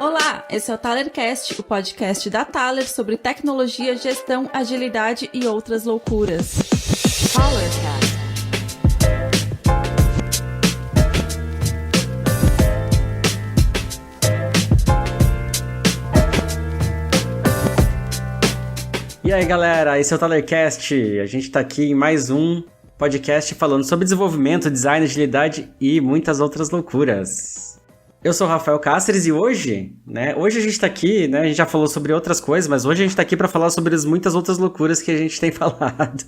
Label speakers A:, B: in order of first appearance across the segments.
A: Olá, esse é o ThalerCast, o podcast da Thaler sobre tecnologia, gestão, agilidade e outras loucuras. ThalerCast.
B: E aí galera, esse é o ThalerCast, a gente tá aqui em mais um podcast falando sobre desenvolvimento, design, agilidade e muitas outras loucuras. Eu sou o Rafael Cáceres e hoje a gente tá aqui, a gente já falou sobre outras coisas, mas hoje a gente tá aqui pra falar sobre as muitas outras loucuras que a gente tem falado.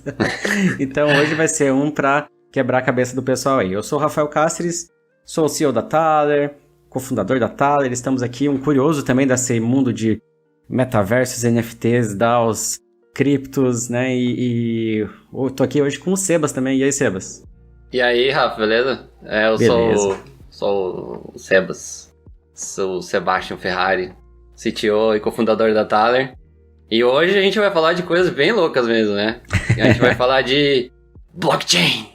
B: Então hoje vai ser um pra quebrar a cabeça do pessoal aí. Eu sou o Rafael Cáceres, sou o CEO da Thaler, cofundador da Thaler, estamos aqui, um curioso também desse mundo de metaversos, NFTs, DAOs, criptos, e eu tô aqui hoje com o Sebas também. E aí, Sebas?
C: E aí, Rafa, beleza?
B: Beleza.
C: Sou o Sebas, sou o Sebastian Ferrari, CTO e cofundador da Thaler. E hoje a gente vai falar de coisas bem loucas mesmo, né? A gente vai falar de blockchain,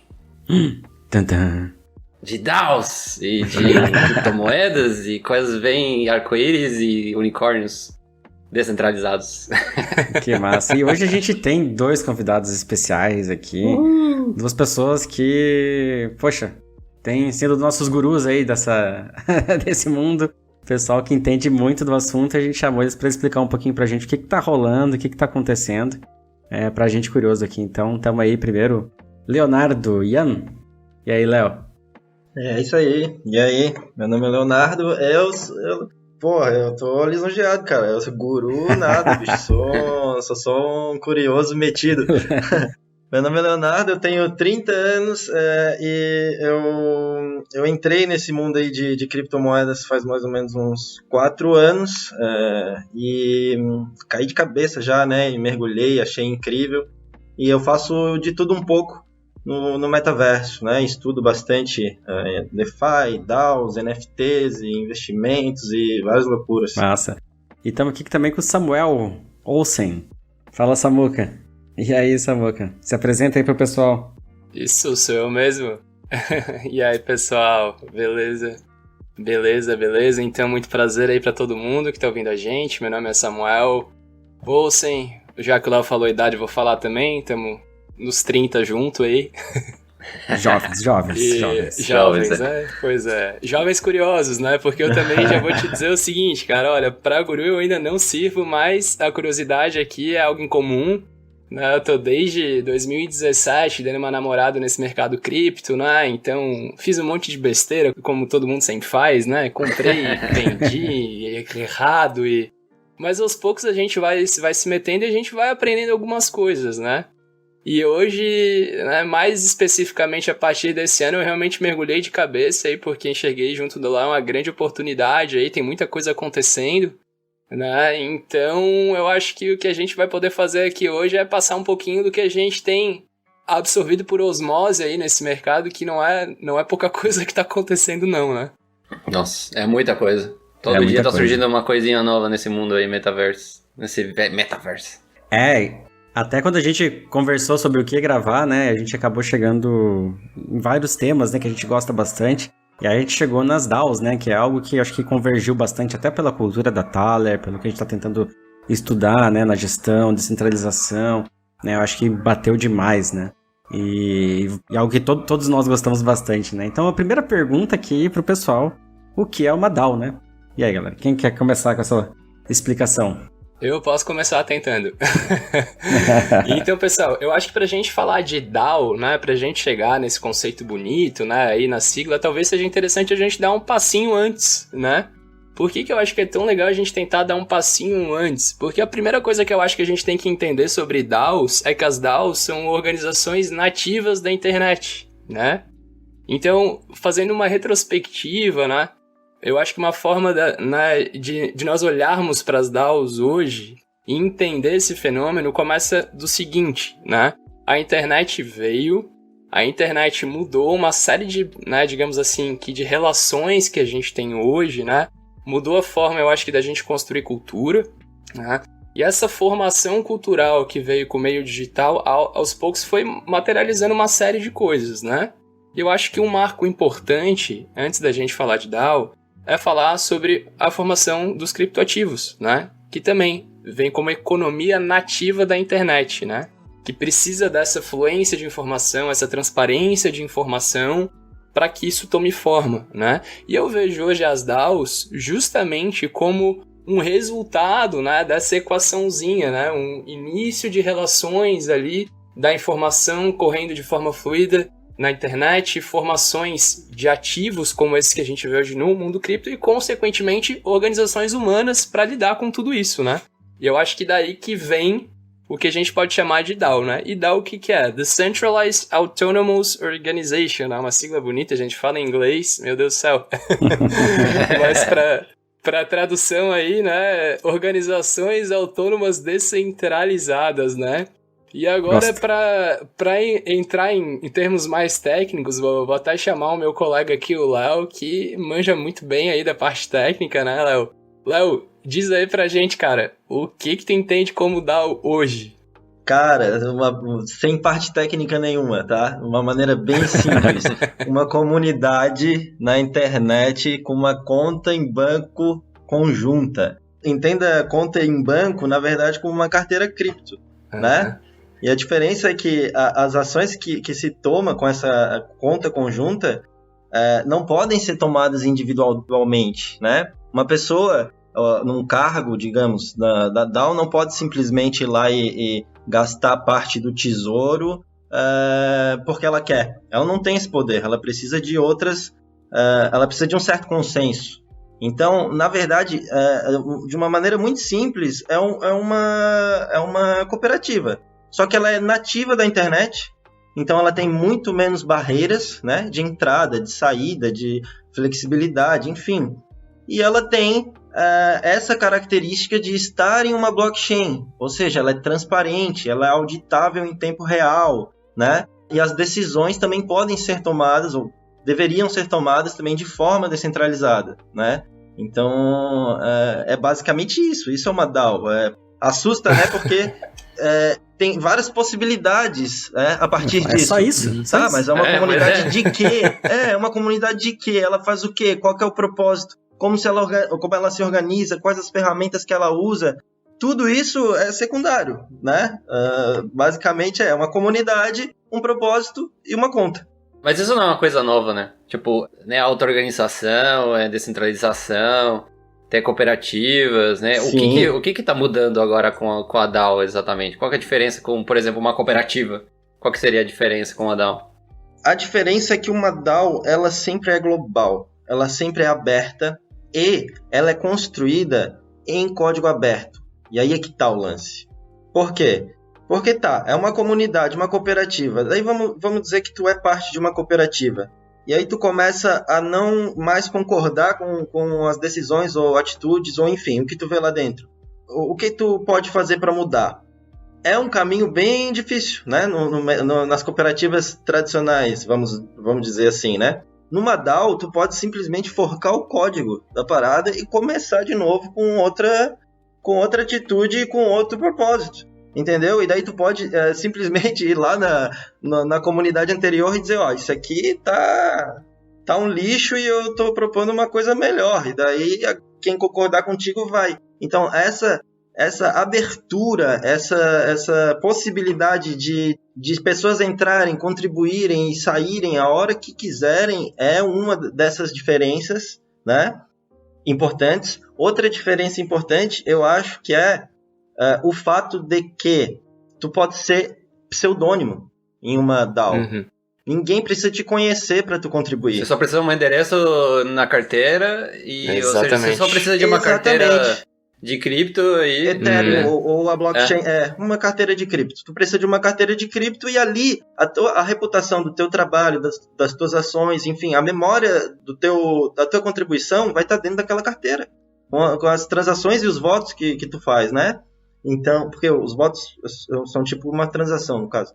C: de DAOs e de criptomoedas e coisas bem arco-íris e unicórnios descentralizados.
B: Que massa. E hoje a gente tem dois convidados especiais aqui. Duas pessoas que, têm sido nossos gurus aí desse mundo. Pessoal que entende muito do assunto. A gente chamou eles para explicar um pouquinho pra gente o que tá rolando, o que tá acontecendo. Pra gente curioso aqui. Então, tamo aí primeiro. Leonardo Yan. E aí, Léo?
D: É isso aí. E aí? Meu nome é Leonardo. Eu tô lisonjeado, cara. Eu sou guru, nada, bicho. Sou um curioso metido. Meu nome é Leonardo, eu tenho 30 anos e eu entrei nesse mundo aí de criptomoedas faz mais ou menos uns 4 anos e caí de cabeça já, e mergulhei, achei incrível. E eu faço de tudo um pouco no metaverso, estudo bastante DeFi, DAOs, NFTs e investimentos e várias loucuras.
B: Massa. E estamos aqui também com o Samuel Olsen. Fala, Samuca. E aí, Samuca? Se apresenta aí pro pessoal.
E: Isso, sou eu mesmo. E aí, pessoal? Beleza? Beleza. Então, muito prazer aí pra todo mundo que tá ouvindo a gente. Meu nome é Samuel Olsen. Já que o Léo falou a idade, eu vou falar também. Estamos nos 30 junto aí. Jovens, né? Pois é. Jovens curiosos, né? Porque eu também já vou te dizer o seguinte, cara. Olha, pra guru eu ainda não sirvo, mas a curiosidade aqui é algo em comum. Eu tô desde 2017 dando uma namorada nesse mercado cripto, Então fiz um monte de besteira, como todo mundo sempre faz, Comprei, vendi, errado Mas aos poucos a gente vai se metendo e a gente vai aprendendo algumas coisas, E hoje, mais especificamente a partir desse ano, eu realmente mergulhei de cabeça aí, porque enxerguei junto do lá uma grande oportunidade aí, tem muita coisa acontecendo, Então, eu acho que o que a gente vai poder fazer aqui hoje é passar um pouquinho do que a gente tem absorvido por osmose aí nesse mercado, que não é pouca coisa que tá acontecendo não,
C: Nossa, é muita coisa. Todo dia tá surgindo uma coisinha nova nesse mundo aí, metaverso.
B: Até quando a gente conversou sobre o que gravar, a gente acabou chegando em vários temas, que a gente gosta bastante. E aí a gente chegou nas DAOs, que é algo que eu acho que convergiu bastante até pela cultura da Thaler, pelo que a gente está tentando estudar, na gestão, descentralização, eu acho que bateu demais, E algo que todos nós gostamos bastante, Então a primeira pergunta aqui pro pessoal, o que é uma DAO, E aí, galera, quem quer começar com essa explicação?
E: Eu posso começar tentando. Então, pessoal, eu acho que pra gente falar de DAO, pra gente chegar nesse conceito bonito, aí na sigla, talvez seja interessante a gente dar um passinho antes, Por que eu acho que é tão legal a gente tentar dar um passinho antes? Porque a primeira coisa que eu acho que a gente tem que entender sobre DAOs é que as DAOs são organizações nativas da internet, Então, fazendo uma retrospectiva, eu acho que uma forma de nós olharmos para as DAOs hoje e entender esse fenômeno começa do seguinte, A internet veio, a internet mudou uma série de, digamos assim, de relações que a gente tem hoje, Mudou a forma, eu acho que da gente construir cultura, E essa formação cultural que veio com o meio digital, aos poucos foi materializando uma série de coisas, Eu acho que um marco importante, antes da gente falar de DAO, é falar sobre a formação dos criptoativos, né? Que também vem como economia nativa da internet, né? Que precisa dessa fluência de informação, essa transparência de informação para que isso tome forma, né? E eu vejo hoje as DAOs justamente como um resultado, né, dessa equaçãozinha, né? Um início de relações ali da informação correndo de forma fluida na internet, formações de ativos como esses que a gente vê hoje no mundo cripto e, consequentemente, organizações humanas para lidar com tudo isso, né? E eu acho que daí que vem o que a gente pode chamar de DAO, né? E DAO o que é? Decentralized Autonomous Organization, é uma sigla bonita, a gente fala em inglês, meu Deus do céu. Mas para tradução aí, né? Organizações autônomas descentralizadas, né? E agora, para entrar em termos mais técnicos, vou até chamar o meu colega aqui, o Léo, que manja muito bem aí da parte técnica, né, Léo? Léo, diz aí pra gente, cara, o que tu entende como DAO hoje?
D: Cara, sem parte técnica nenhuma, tá? Uma maneira bem simples. Uma comunidade na internet com uma conta em banco conjunta. Entenda conta em banco, na verdade, como uma carteira cripto, né? E a diferença é que as ações que se toma com essa conta conjunta não podem ser tomadas individualmente, né? Uma pessoa num cargo, digamos, da DAO não pode simplesmente ir lá e gastar parte do tesouro porque ela quer. Ela não tem esse poder, ela precisa de ela precisa de um certo consenso. Então, na verdade, de uma maneira muito simples, é uma cooperativa. Só que ela é nativa da internet, então ela tem muito menos barreiras, né, de entrada, de saída, de flexibilidade, enfim. E ela tem essa característica de estar em uma blockchain, ou seja, ela é transparente, ela é auditável em tempo real, né? E as decisões também podem ser tomadas, ou deveriam ser tomadas também de forma descentralizada, né? Então, é basicamente isso. Isso é uma DAO. Assusta, né? Porque tem várias possibilidades a partir disso.
B: É só isso?
D: Tá, mas é uma comunidade de quê? É uma comunidade de quê? Ela faz o quê? Qual que é o propósito? Como ela se organiza? Quais as ferramentas que ela usa? Tudo isso é secundário, né? Basicamente é uma comunidade, um propósito e uma conta.
C: Mas isso não é uma coisa nova, né? Tipo, né, auto-organização, descentralização, ter cooperativas, né? O que tá mudando agora com a DAO exatamente? Qual que é a diferença com, por exemplo, uma cooperativa? Qual que seria a diferença com a DAO?
D: A diferença é que uma DAO, ela sempre é global, ela sempre é aberta e ela é construída em código aberto. E aí é que tá o lance. Por quê? Porque é uma comunidade, uma cooperativa. Daí vamos dizer que tu é parte de uma cooperativa. E aí tu começa a não mais concordar com as decisões ou atitudes, ou enfim, o que tu vê lá dentro. O que tu pode fazer para mudar? É um caminho bem difícil, né? Nas cooperativas tradicionais, vamos dizer assim, né? Numa DAO, tu pode simplesmente forcar o código da parada e começar de novo com outra atitude e com outro propósito. Entendeu? E daí tu pode simplesmente ir lá na comunidade anterior e dizer, isso aqui tá um lixo e eu tô propondo uma coisa melhor. E daí quem concordar contigo vai. Então essa abertura, essa possibilidade de pessoas entrarem, contribuírem e saírem a hora que quiserem é uma dessas diferenças, né, importantes. Outra diferença importante, eu acho que o fato de que tu pode ser pseudônimo em uma DAO. Uhum. Ninguém precisa te conhecer para tu contribuir.
C: Você só precisa de um endereço na carteira e ou seja, você só precisa de uma carteira de cripto e
D: Ethereum ou a blockchain uma carteira de cripto. Tu precisa de uma carteira de cripto e ali a reputação do teu trabalho, das tuas ações, enfim, a memória da tua contribuição vai estar dentro daquela carteira com as transações e os votos que tu faz, né? Então, porque os votos são tipo uma transação, no caso.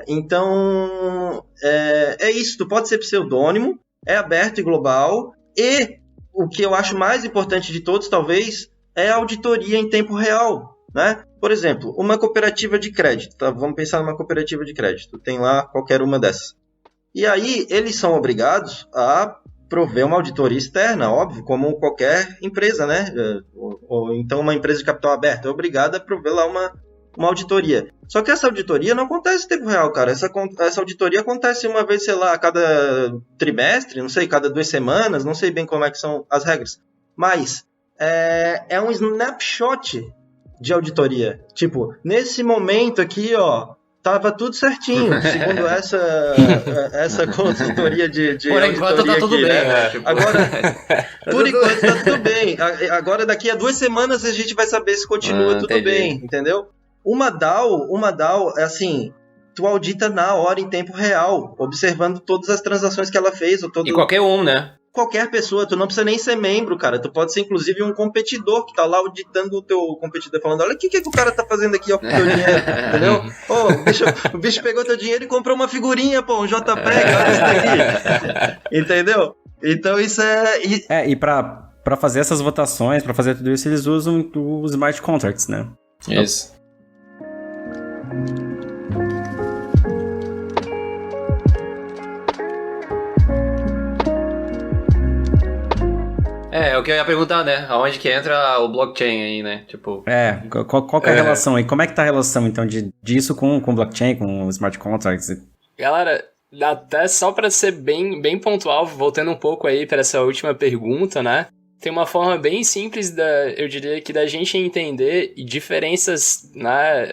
D: Então, é isso. Tu pode ser pseudônimo, é aberto e global. E o que eu acho mais importante de todos, talvez, é a auditoria em tempo real, né? Por exemplo, uma cooperativa de crédito. Tá? Vamos pensar numa cooperativa de crédito. Tem lá qualquer uma dessas. E aí, eles são obrigados a prover uma auditoria externa, óbvio, como qualquer empresa, né? Ou então uma empresa de capital aberto é obrigada a prover lá uma auditoria. Só que essa auditoria não acontece em tempo real, cara. Essa auditoria acontece uma vez, sei lá, a cada trimestre, não sei, cada 2 semanas, não sei bem como é que são as regras. Mas é um snapshot de auditoria. Tipo, nesse momento aqui, ó, tava tudo certinho, segundo essa consultoria de
C: por enquanto tá tudo
D: aqui,
C: bem,
D: né?
C: tipo...
D: Agora, por enquanto tá tudo bem. Agora, daqui a 2 semanas, a gente vai saber se continua tudo
C: entendi.
D: bem, entendeu? Uma DAO é assim, tu audita na hora, em tempo real, observando todas as transações que ela fez.
C: E qualquer um, né?
D: Qualquer pessoa, tu não precisa nem ser membro, cara. Tu pode ser, inclusive, um competidor que tá lá auditando o teu competidor, falando, olha o que o cara tá fazendo aqui, ó, com o teu dinheiro, entendeu? O bicho pegou teu dinheiro e comprou uma figurinha, pô, um JPEG, olha isso daqui. Entendeu? Então isso
B: E pra fazer essas votações, pra fazer tudo isso, eles usam os smart contracts, né?
E: Isso.
C: É o que eu ia perguntar, né? Aonde que entra o blockchain aí, né? Tipo...
B: Qual que é a relação aí? Como é que tá a relação, então, disso com blockchain, com smart contracts?
E: Galera, até só para ser bem pontual, voltando um pouco aí para essa última pergunta, né? Tem uma forma bem simples, eu diria que da gente entender diferenças, né?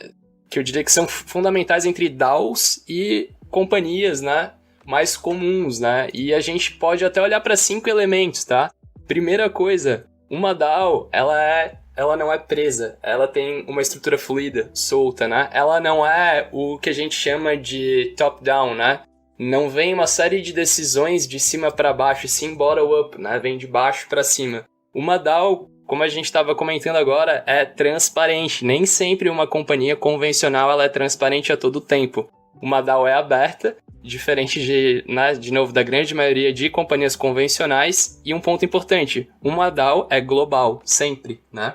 E: Que eu diria que são fundamentais entre DAOs e companhias, né? Mais comuns, né? E a gente pode até olhar para 5 elementos, tá? Primeira coisa, uma DAO, ela não é presa, ela tem uma estrutura fluida, solta, né? Ela não é o que a gente chama de top-down, né? Não vem uma série de decisões de cima para baixo, sim bottom-up, né? Vem de baixo para cima. Uma DAO, como a gente estava comentando agora, é transparente. Nem sempre uma companhia convencional ela é transparente a todo tempo. Uma DAO é aberta, diferente de novo, da grande maioria de companhias convencionais. E um ponto importante, uma DAO é global, sempre, né?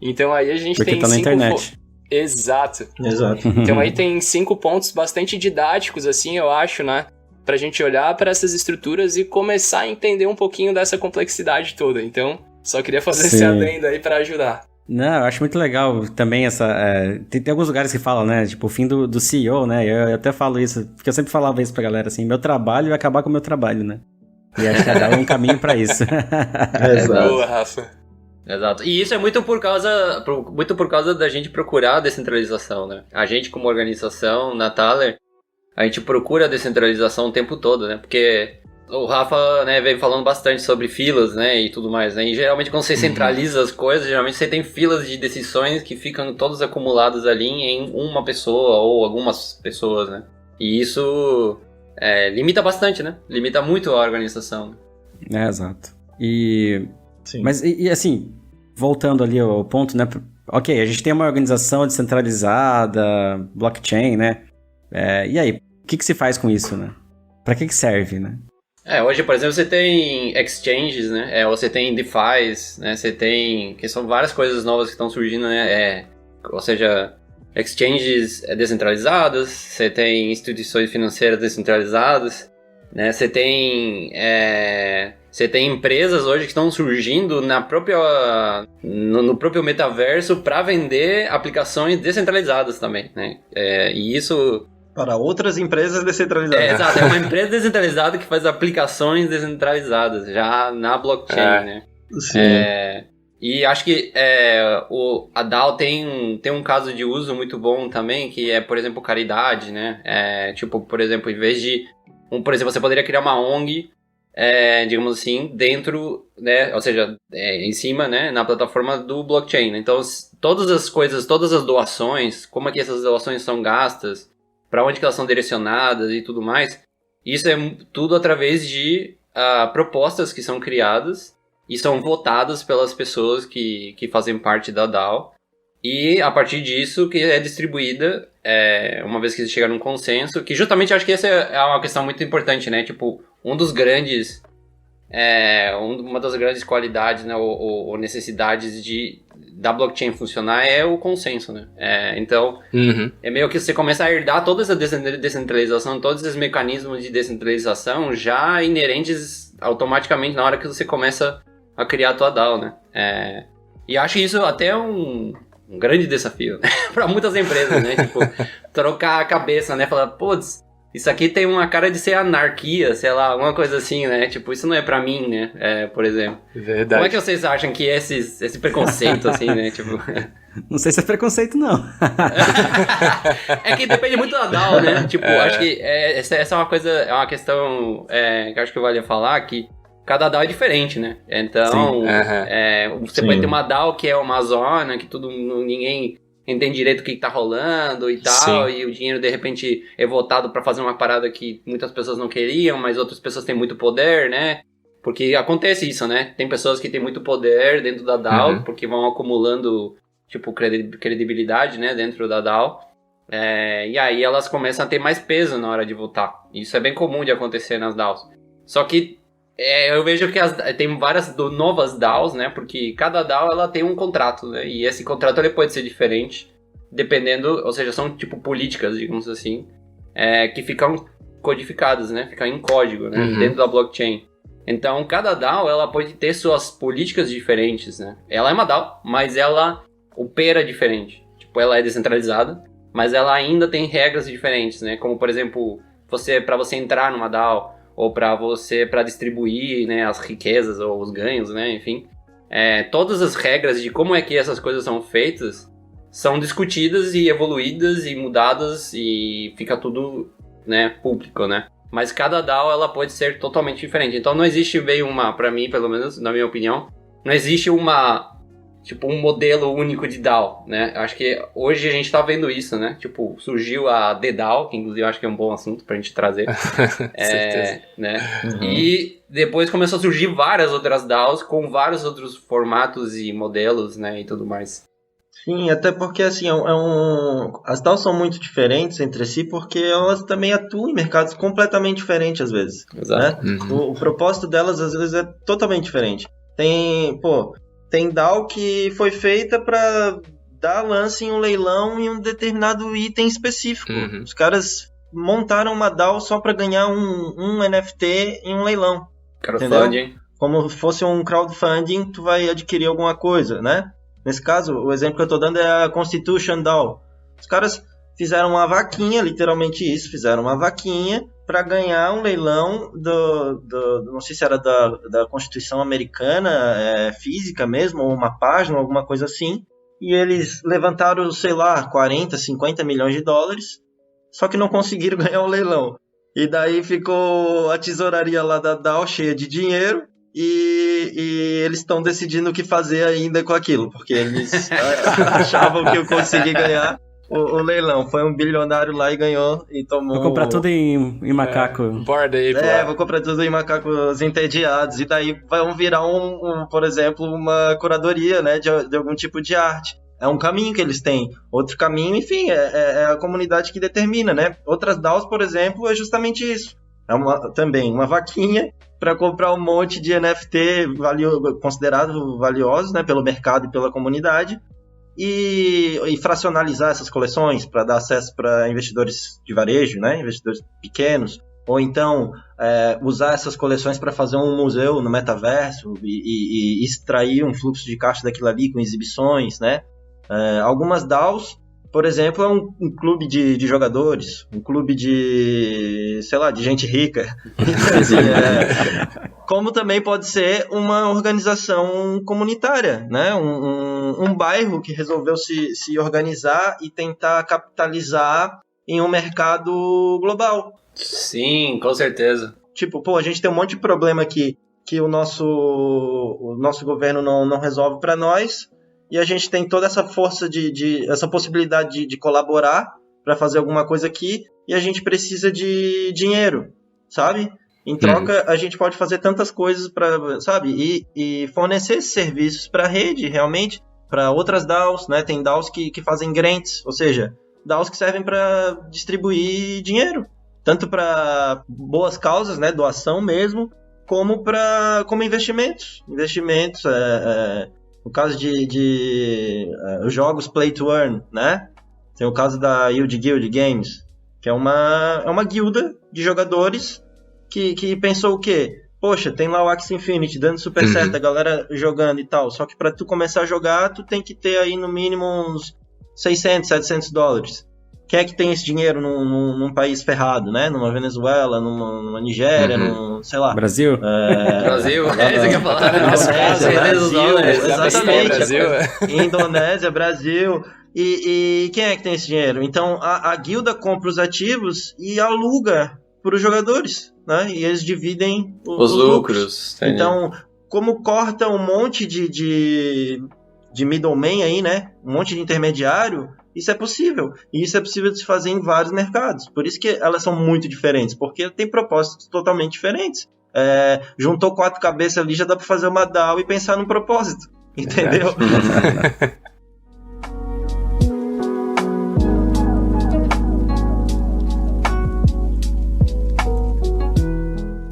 E: Então aí a gente tem
B: tá na internet.
E: Exato.
D: Exato.
E: Então aí tem 5 pontos bastante didáticos, assim, eu acho, né? Pra gente olhar para essas estruturas e começar a entender um pouquinho dessa complexidade toda. Então, só queria fazer esse adendo aí pra ajudar.
B: Não, eu acho muito legal também essa... tem alguns lugares que falam, né? Tipo, o fim do CEO, né? Eu até falo isso, porque eu sempre falava isso pra galera, assim, meu trabalho vai acabar com o meu trabalho, né? E acho que a DAO é um caminho pra isso.
D: Exato.
E: Boa, Rafa.
C: Exato. E isso é muito por causa da gente procurar a descentralização, né? A gente, como organização, na Thaler, a gente procura a descentralização o tempo todo, né? Porque o Rafa, né, veio falando bastante sobre filas, né, e tudo mais, né? E geralmente quando você centraliza as coisas, geralmente você tem filas de decisões que ficam todas acumuladas ali em uma pessoa ou algumas pessoas, né? E isso limita bastante, né? Limita muito a organização.
B: Exato. E...
D: Sim.
B: Mas, e assim, voltando ali ao ponto, né? Ok, a gente tem uma organização descentralizada, blockchain, né? E aí, o que se faz com isso, né? Pra que serve, né?
C: Hoje, por exemplo, você tem exchanges, né? Você tem DeFis, né? Você tem... que são várias coisas novas que estão surgindo, né? Ou seja, exchanges descentralizadas, você tem instituições financeiras descentralizadas, né? Você tem empresas hoje que estão surgindo no próprio metaverso para vender aplicações descentralizadas também, né? E isso...
D: Para outras empresas descentralizadas.
C: Exato, é uma empresa descentralizada que faz aplicações descentralizadas, já na blockchain, né?
D: Sim.
C: E acho que a DAO tem um caso de uso muito bom também, que é, por exemplo, caridade, né? Tipo, por exemplo, em vez de... por exemplo, você poderia criar uma ONG, digamos assim, dentro, né? Ou seja, em cima, né? Na plataforma do blockchain. Né? Então, todas as coisas, todas as doações, como é que essas doações são gastas, para onde que elas são direcionadas e tudo mais, isso é tudo através de propostas que são criadas e são votadas pelas pessoas que fazem parte da DAO, e a partir disso que é distribuída, uma vez que se chega num consenso, que justamente eu acho que essa é uma questão muito importante, né? Tipo, uma das grandes qualidades, né, ou necessidades da blockchain funcionar é o consenso, né? Então, é meio que você começa a herdar toda essa descentralização, todos esses mecanismos de descentralização já inerentes automaticamente na hora que você começa a criar a tua DAO, né? E acho isso até um grande desafio, né? Para muitas empresas, né? Tipo, trocar a cabeça, né? Falar, putz, isso aqui tem uma cara de ser anarquia, sei lá, alguma coisa assim, né? Tipo, isso não é pra mim, né? Por exemplo.
E: Verdade.
C: Como é que vocês acham que esse preconceito, assim, né? Tipo...
B: Não sei se é preconceito, não.
C: É que depende muito da DAO, né? Tipo, acho que essa é uma coisa, é uma questão que acho que vale falar, que cada DAO é diferente, né? Então, você pode ter uma DAO que é uma zona, que ninguém entende direito o que tá rolando e tal, e o dinheiro de repente é votado pra fazer uma parada que muitas pessoas não queriam, mas outras pessoas têm muito poder, né? Porque acontece isso, né? Tem pessoas que têm muito poder dentro da DAO, porque vão acumulando, tipo, credibilidade, né? Dentro da DAO. E aí elas começam a ter mais peso na hora de votar. Isso é bem comum de acontecer nas DAOs. Só que eu vejo que tem várias novas DAOs, né? Porque cada DAO ela tem um contrato, né? E esse contrato ele pode ser diferente, dependendo, ou seja, são tipo políticas, digamos assim, que ficam codificadas, né? Ficam em código, né? Dentro da blockchain. Então, cada DAO ela pode ter suas políticas diferentes, né? Ela é uma DAO, mas ela opera diferente. Tipo, ela é descentralizada, mas ela ainda tem regras diferentes, né? Como, por exemplo, para você entrar numa DAO, ou para distribuir, né, as riquezas ou os ganhos, né, enfim. Todas as regras de como é que essas coisas são feitas são discutidas e evoluídas e mudadas e fica tudo, né, público, né. Mas cada DAO, ela pode ser totalmente diferente. Então não existe para mim, pelo menos, na minha opinião, não existe um modelo único de DAO, né? Acho que hoje a gente tá vendo isso, né? Tipo, surgiu a DDAO, que inclusive eu acho que é um bom assunto pra gente trazer.
E: Certeza.
C: Né? E depois começou a surgir várias outras DAOs com vários outros formatos e modelos, né? E tudo mais.
D: Sim, até porque assim, as DAOs são muito diferentes entre si porque elas também atuam em mercados completamente diferentes às vezes.
C: Exato.
D: Né? O propósito delas às vezes é totalmente diferente. Tem DAO que foi feita para dar lance em um leilão em um determinado item específico. Os caras montaram uma DAO só para ganhar um NFT em um leilão.
C: Crowdfunding.
D: Como se fosse um crowdfunding, tu vai adquirir alguma coisa, né? Nesse caso, o exemplo que eu tô dando é a Constitution DAO. Os caras fizeram uma vaquinha, literalmente isso, fizeram uma vaquinha para ganhar um leilão não sei se era da Constituição Americana, física mesmo, ou uma página, alguma coisa assim, e eles levantaram, sei lá, 40, 50 milhões de dólares, só que não conseguiram ganhar o leilão. E daí ficou a tesouraria lá da DAO cheia de dinheiro, e eles estão decidindo o que fazer ainda com aquilo, porque eles achavam que eu consegui ganhar o leilão. Foi um bilionário lá e ganhou e tomou...
B: Vou comprar tudo em macaco.
E: Borda aí,
D: vou comprar tudo em macacos entediados. E daí vão virar, por exemplo, uma curadoria, né, de algum tipo de arte. É um caminho que eles têm. Outro caminho, enfim, é a comunidade que determina, né? Outras DAOs, por exemplo, é justamente isso. Também uma vaquinha para comprar um monte de NFT considerado valiosos, né, pelo mercado e pela comunidade. E fracionalizar essas coleções para dar acesso para investidores de varejo, né? Investidores pequenos, ou então usar essas coleções para fazer um museu no metaverso e extrair um fluxo de caixa daquilo ali com exibições, né? Algumas DAOs, por exemplo, é um clube de jogadores, um clube de, sei lá, de gente rica. Então, assim, como também pode ser uma organização comunitária, né? Um bairro que resolveu se organizar e tentar capitalizar em um mercado global.
C: Sim, com certeza.
D: Tipo, a gente tem um monte de problema aqui que o nosso governo não resolve para nós, e a gente tem toda essa força essa possibilidade de colaborar para fazer alguma coisa aqui, e a gente precisa de dinheiro, sabe? Em troca, a gente pode fazer tantas coisas para, sabe? E fornecer esses serviços para a rede, realmente, para outras DAOs, né? Tem DAOs que fazem grants, ou seja, DAOs que servem para distribuir dinheiro, tanto para boas causas, né? Doação mesmo, como investimentos. No caso de jogos Play to Earn, né? Tem o caso da Yield Guild Games, que é uma guilda de jogadores que pensou o quê? poxa, tem lá o Axie Infinity dando super certo, a galera jogando e tal. Só que pra tu começar a jogar, tu tem que ter aí no mínimo uns $600, $700. Quem é que tem esse dinheiro num país ferrado, né? Numa Venezuela, numa Nigéria, sei lá.
B: Brasil?
C: Brasil, você quer falar?
D: Exatamente.
E: Brasil.
D: Indonésia, Brasil. E quem é que tem esse dinheiro? Então, a guilda compra os ativos e aluga para os jogadores, né? E eles dividem
C: os lucros.
D: Então, como corta um monte de middleman aí, né? Um monte de intermediário, isso é possível. E isso é possível de se fazer em vários mercados. Por isso que elas são muito diferentes, porque tem propósitos totalmente diferentes. Juntou 4 cabeças ali, já dá para fazer uma DAO e pensar num propósito. Entendeu?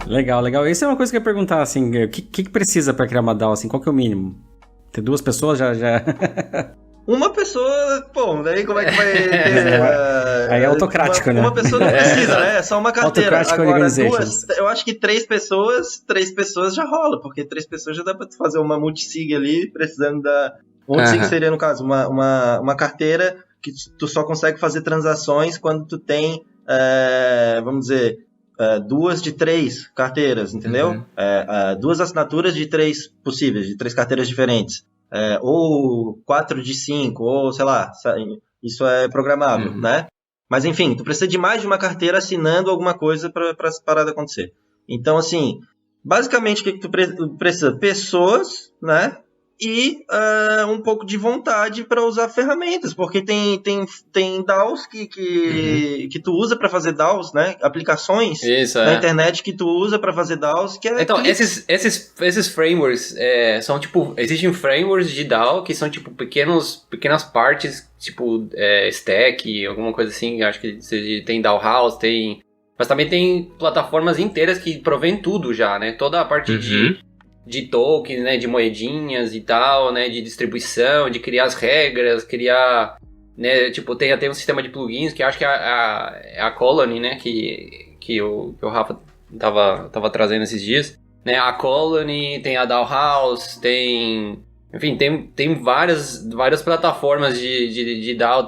B: Legal. Isso é uma coisa que eu ia perguntar, assim, o que precisa para criar uma DAO, assim, qual que é o mínimo? Ter 2 pessoas já...
D: Uma pessoa, pô, daí como é que vai ter...
B: Aí é autocrático, né?
D: Uma pessoa não precisa, né? É só uma carteira. Agora, 2, eu acho que 3 pessoas já rola, porque 3 pessoas já dá pra tu fazer uma multisig ali, precisando da... Multisig seria, no caso, uma carteira que tu só consegue fazer transações quando tu tem, vamos dizer... 2 de 3 carteiras, entendeu? 2 assinaturas de 3 possíveis, de 3 carteiras diferentes. Ou 4 de 5, ou sei lá, isso é programável, né? Mas enfim, tu precisa de mais de uma carteira assinando alguma coisa para essa parada acontecer. Então, assim, basicamente o que tu precisa? Pessoas, né? E um pouco de vontade para usar ferramentas, porque tem DAOs que tu usa para fazer DAOs, né? Aplicações na internet que tu usa para fazer DAOs.
C: Então, esses frameworks são tipo... Existem frameworks de DAO que são tipo pequenas partes, tipo stack, alguma coisa assim. Acho que tem DAO House, mas também tem plataformas inteiras que provém tudo já, né? Toda a parte de tokens, né, de moedinhas e tal, né, de distribuição, de criar as regras, né, tipo, tem até um sistema de plugins que acho que é a Colony, né, que o Rafa tava trazendo esses dias, né, a Colony, tem a DAO House, enfim, tem várias plataformas de DAO,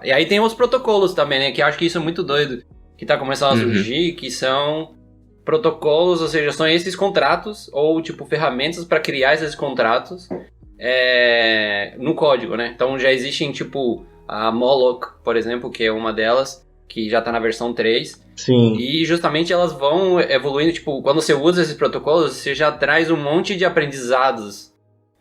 C: e aí tem os protocolos também, né, que acho que isso é muito doido, que tá começando a surgir, que são protocolos, ou seja, são esses contratos ou tipo ferramentas para criar esses contratos no código, né? Então já existem tipo a Moloch, por exemplo, que é uma delas, que já está na versão 3.
D: Sim.
C: E justamente elas vão evoluindo, tipo, quando você usa esses protocolos, você já traz um monte de aprendizados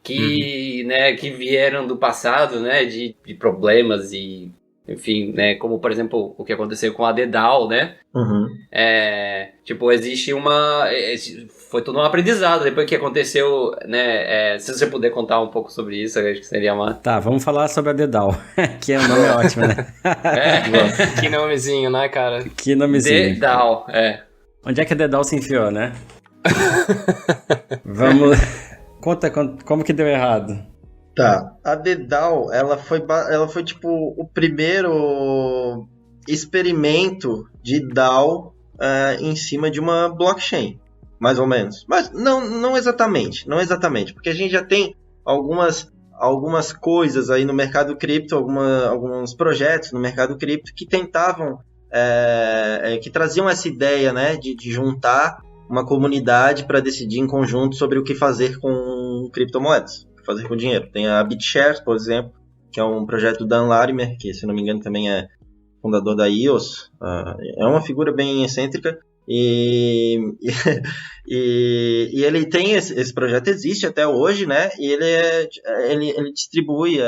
C: que, né, que vieram do passado, né, de problemas e... Enfim, né, como por exemplo o que aconteceu com a DDAO, né? Tipo, existe foi todo um aprendizado depois que aconteceu, né? Se você puder contar um pouco sobre isso, eu acho que seria uma...
B: Tá, vamos falar sobre a DDAO, que é um nome ótimo, né?
E: Que nomezinho, né, cara?
B: Que nomezinho.
C: DDAO,
B: Onde é que a DDAO se enfiou, né? Vamos... Conta como que deu errado.
D: Tá, a DDAO, ela foi tipo o primeiro experimento de DAO em cima de uma blockchain, mais ou menos. Mas não exatamente, porque a gente já tem algumas coisas aí no mercado cripto, alguns projetos no mercado cripto que tentavam, que traziam essa ideia, né, de juntar uma comunidade para decidir em conjunto sobre o que fazer com criptomoedas. Fazer com dinheiro. Tem a BitShares, por exemplo, que é um projeto do Dan Larimer, que, se não me engano, também é fundador da EOS. É uma figura bem excêntrica. E ele tem esse projeto, existe até hoje, né? E ele distribui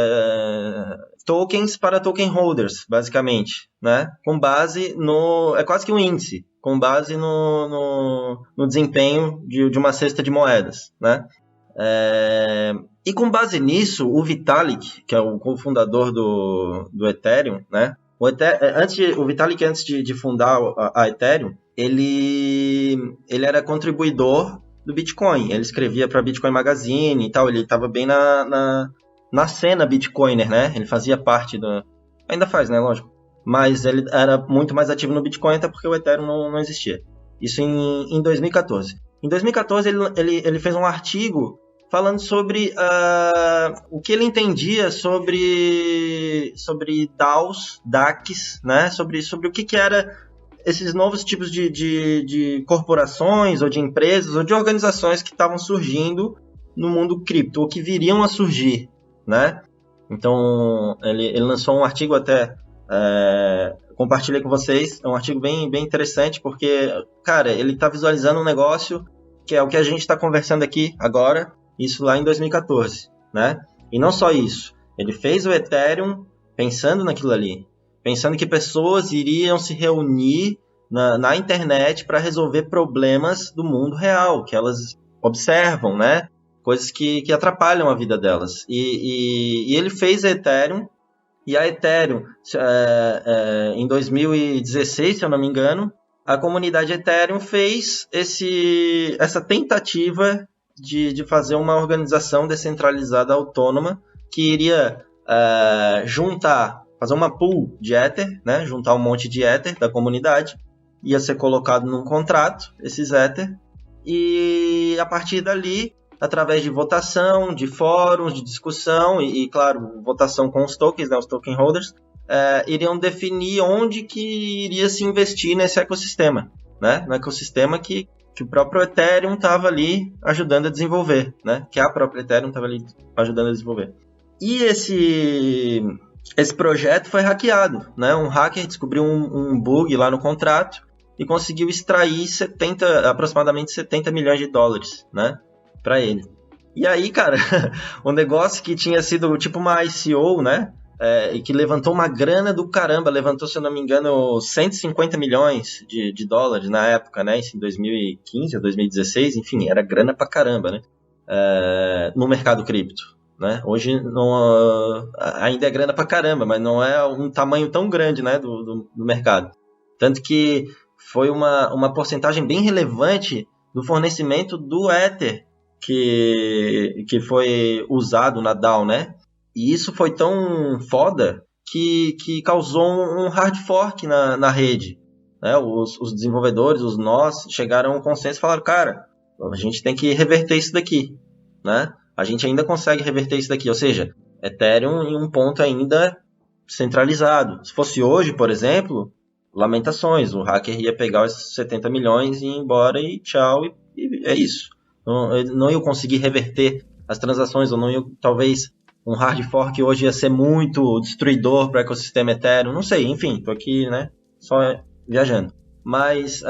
D: tokens para token holders, basicamente, né? Com base é quase que um índice, com base no desempenho de uma cesta de moedas, né? E com base nisso, o Vitalik, que é o cofundador do Ethereum, né? O Vitalik, antes de fundar a Ethereum, ele era contribuidor do Bitcoin. Ele escrevia para Bitcoin Magazine e tal. Ele estava bem na cena Bitcoiner, né? Ele fazia parte ainda faz, né? Lógico. Mas ele era muito mais ativo no Bitcoin, até porque o Ethereum não existia. Isso em 2014. Em 2014, ele fez um artigo falando sobre o que ele entendia sobre DAOs, DACs, né? Sobre o que era esses novos tipos de corporações, ou de empresas, ou de organizações que estavam surgindo no mundo cripto, ou que viriam a surgir, né? Então, ele lançou um artigo até... compartilhei com vocês, é um artigo bem interessante, porque, cara, ele está visualizando um negócio que é o que a gente está conversando aqui agora, isso lá em 2014, né? E não só isso, ele fez o Ethereum pensando naquilo ali, pensando que pessoas iriam se reunir na internet para resolver problemas do mundo real, que elas observam, né? Coisas que atrapalham a vida delas. E ele fez a Ethereum, e a Ethereum, em 2016, se eu não me engano, a comunidade Ethereum fez essa tentativa de fazer uma organização descentralizada autônoma que iria fazer uma pool de Ether, né? Juntar um monte de Ether da comunidade, ia ser colocado num contrato, esses Ether, e a partir dali, através de votação, de fóruns, de discussão e claro, votação com os tokens, né, os token holders, iriam definir onde que iria se investir nesse ecossistema, né? No ecossistema que o próprio Ethereum estava ali ajudando a desenvolver, né? Que a própria Ethereum estava ali ajudando a desenvolver. E esse projeto foi hackeado, né? Um hacker descobriu um bug lá no contrato e conseguiu extrair aproximadamente 70 milhões de dólares, né? Para ele. E aí, cara, um negócio que tinha sido tipo uma ICO, né? E que levantou uma grana do caramba, levantou, se eu não me engano, 150 milhões de dólares na época, né? Isso em 2015 ou 2016, enfim, era grana pra caramba, né? No mercado cripto, né? Hoje ainda é grana pra caramba, mas não é um tamanho tão grande, né? Do mercado. Tanto que foi uma porcentagem bem relevante do fornecimento do Ether que foi usado na DAO, né? E isso foi tão foda que causou um hard fork na rede, né? Os desenvolvedores, os nós, chegaram a um consenso e falaram, cara, a gente tem que reverter isso daqui, né? A gente ainda consegue reverter isso daqui, ou seja, Ethereum em um ponto ainda centralizado. Se fosse hoje, por exemplo, lamentações, o hacker ia pegar os 70 milhões e ir embora e tchau, e é isso. Não ia conseguir reverter as transações, ou não ia, talvez, um hard fork hoje ia ser muito destruidor para o ecossistema Ethereum, não sei, enfim, tô aqui, né, só viajando. Mas,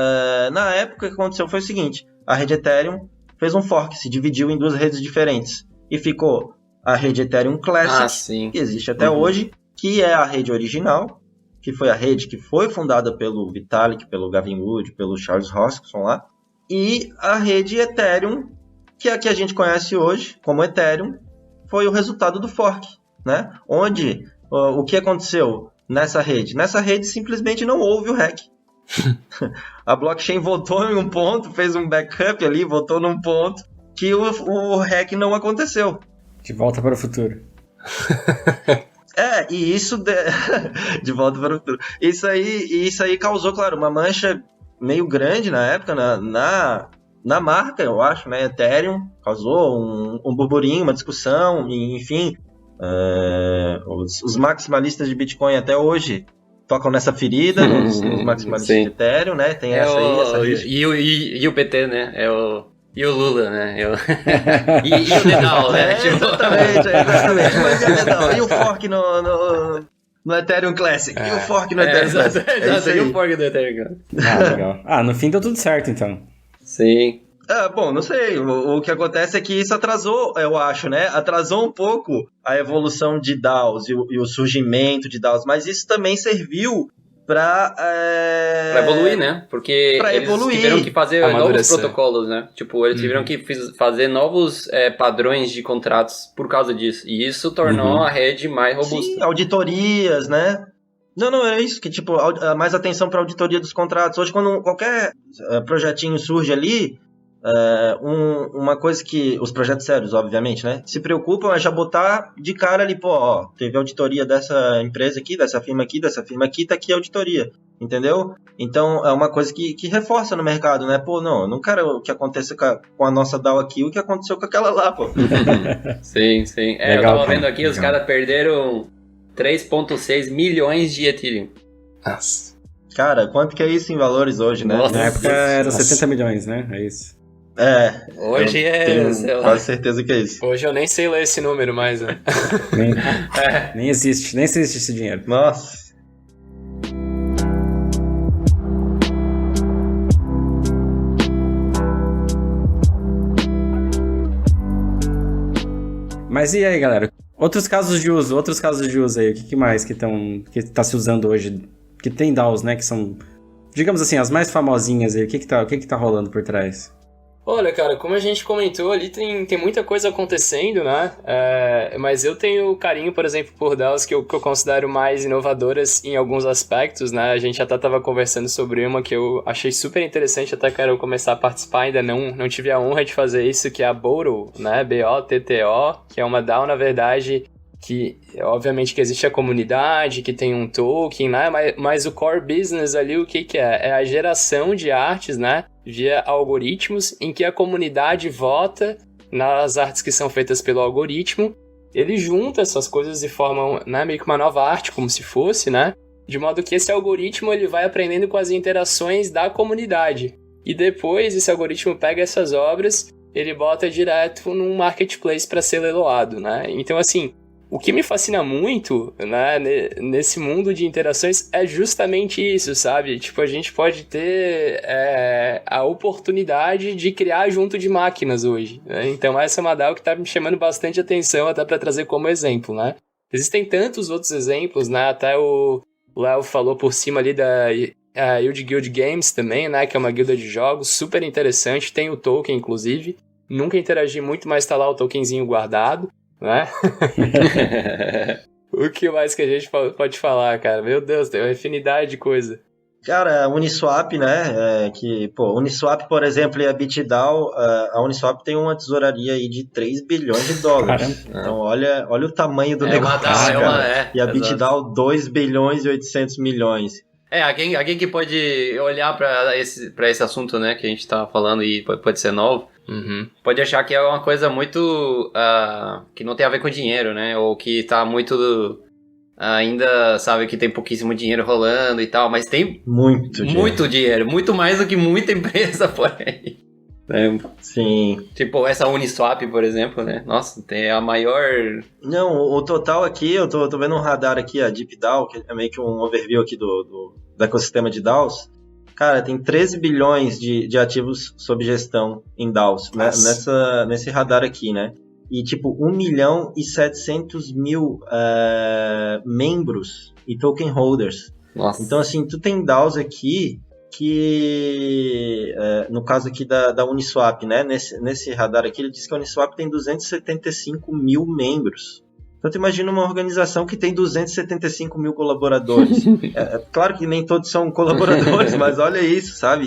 D: na época, o que aconteceu foi o seguinte, a rede Ethereum fez um fork, se dividiu em duas redes diferentes, e ficou a rede Ethereum Classic, que existe até hoje, que é a rede original, que foi a rede que foi fundada pelo Vitalik, pelo Gavin Wood, pelo Charles Hoskinson lá, e a rede Ethereum, que é a que a gente conhece hoje como Ethereum, foi o resultado do fork, né? Onde o que aconteceu nessa rede? Nessa rede simplesmente não houve o hack. A blockchain voltou em um ponto, fez um backup ali, voltou num ponto que o hack não aconteceu.
B: De volta para o futuro.
D: E isso de volta para o futuro. Isso aí causou, claro, uma mancha meio grande na época, na marca, eu acho, né? Ethereum causou um burburinho, uma discussão, enfim. Os maximalistas de Bitcoin até hoje tocam nessa ferida, os maximalistas de Ethereum, né? Tem essa rixa.
C: E o PT, né? E o Lula, né? E o Dedal, né?
D: Exatamente. E o fork no Ethereum Classic. E o fork no Ethereum Classic.
C: E o fork do Ethereum.
B: Legal. No fim deu tudo certo, então.
C: Sim.
D: Bom, não sei. O que acontece é que isso atrasou, eu acho, né? Atrasou um pouco a evolução de DAOs e o surgimento de DAOs, mas isso também serviu pra
C: evoluir, né? Porque eles tiveram que fazer novos protocolos, né? Tipo, eles tiveram que fazer novos padrões de contratos por causa disso. E isso tornou a rede mais robusta.
D: Sim, auditorias, né? Não, é isso, que tipo, mais atenção para a auditoria dos contratos. Hoje, quando qualquer projetinho surge ali, uma coisa que os projetos sérios, obviamente, né, se preocupam é já botar de cara ali, teve auditoria dessa empresa aqui, dessa firma aqui, tá aqui a auditoria. entendeu? Então é uma coisa que reforça no mercado, né? Pô, não, eu não quero que aconteça com a nossa DAO aqui o que aconteceu com aquela lá, pô.
C: Sim.
B: Legal,
C: Eu tava vendo aqui,
B: legal.
C: os caras perderam 3,6 milhões de Ethereum.
E: Nossa.
D: Cara, quanto que é isso em valores hoje, né?
C: Nossa.
B: Na época era
E: Nossa.
B: 70 milhões, né? É isso.
D: É.
C: Hoje
D: eu
C: é,
D: tenho
C: sei lá.
D: quase certeza que é isso.
E: Hoje eu nem sei ler esse número mais, né?
B: Nem existe esse dinheiro.
D: Nossa.
B: Mas e aí, galera? Outros casos de uso aí, o que mais que tá se usando hoje? Que tem DAOs, né, que são, digamos assim, as mais famosinhas aí, o que tá rolando por trás?
E: Olha, cara, como a gente comentou ali, tem muita coisa acontecendo, né? Mas eu tenho carinho, por exemplo, por DAOs que eu considero mais inovadoras em alguns aspectos, né? A gente até estava conversando sobre uma que eu achei super interessante, até quero começar a participar, ainda não tive a honra de fazer isso, que é a Botto, né? BOTTO, que é uma DAO, na verdade, que obviamente que existe a comunidade, que tem um token, né? Mas o core business ali, o que é? É a geração de artes, né? Via algoritmos, em que a comunidade vota nas artes que são feitas pelo algoritmo. Ele junta essas coisas e forma, né, meio que uma nova arte, como se fosse, né? De modo que esse algoritmo ele vai aprendendo com as interações da comunidade. E depois esse algoritmo pega essas obras, ele bota direto num marketplace para ser leiloado, né? Então, assim, o que me fascina muito, né, nesse mundo de interações é justamente isso, sabe? Tipo, a gente pode ter a oportunidade de criar junto de máquinas hoje, né? Então essa é uma DAO que tá me chamando bastante atenção, até para trazer como exemplo, né? Existem tantos outros exemplos, né? Até o Léo falou por cima ali da Yield Guild Games também, né? Que é uma guilda de jogos super interessante, tem o token, inclusive. Nunca interagi muito, mas tá lá o tokenzinho guardado, né? O que mais que a gente pode falar, cara? Meu Deus, tem uma infinidade de coisa.
D: Cara, a Uniswap, né? Uniswap, por exemplo, e a BitDAO, a Uniswap tem uma tesouraria aí de 3 bilhões de dólares.
B: Caramba.
D: Então, olha o tamanho do
C: É
D: negócio.
C: uma DAO,
D: cara. E a
C: exato.
D: BitDAO, 2 bilhões e 800 milhões.
C: Alguém que pode olhar pra esse assunto, né, que a gente tá falando e pode ser novo, pode achar que é uma coisa muito que não tem a ver com dinheiro, né, ou que tá muito ainda, sabe, que tem pouquíssimo dinheiro rolando e tal, mas tem muito dinheiro, muito mais do que muita empresa por aí.
D: Sim.
C: Tipo, essa Uniswap, por exemplo, né? Nossa, tem a maior...
D: Não, o total aqui, eu tô vendo um radar aqui, a DeepDAO, que é meio que um overview aqui do ecossistema de DAOs. Cara, tem 13 bilhões de ativos sob gestão em DAOs, né? Nesse radar aqui, né? E tipo, 1 milhão e 700 mil membros e token holders.
C: Nossa.
D: Então, assim, tu tem DAOs aqui que, no caso aqui da Uniswap, né? Nesse radar aqui, ele diz que a Uniswap tem 275 mil membros. Então, tu imagina uma organização que tem 275 mil colaboradores. Claro que nem todos são colaboradores, mas olha isso, sabe?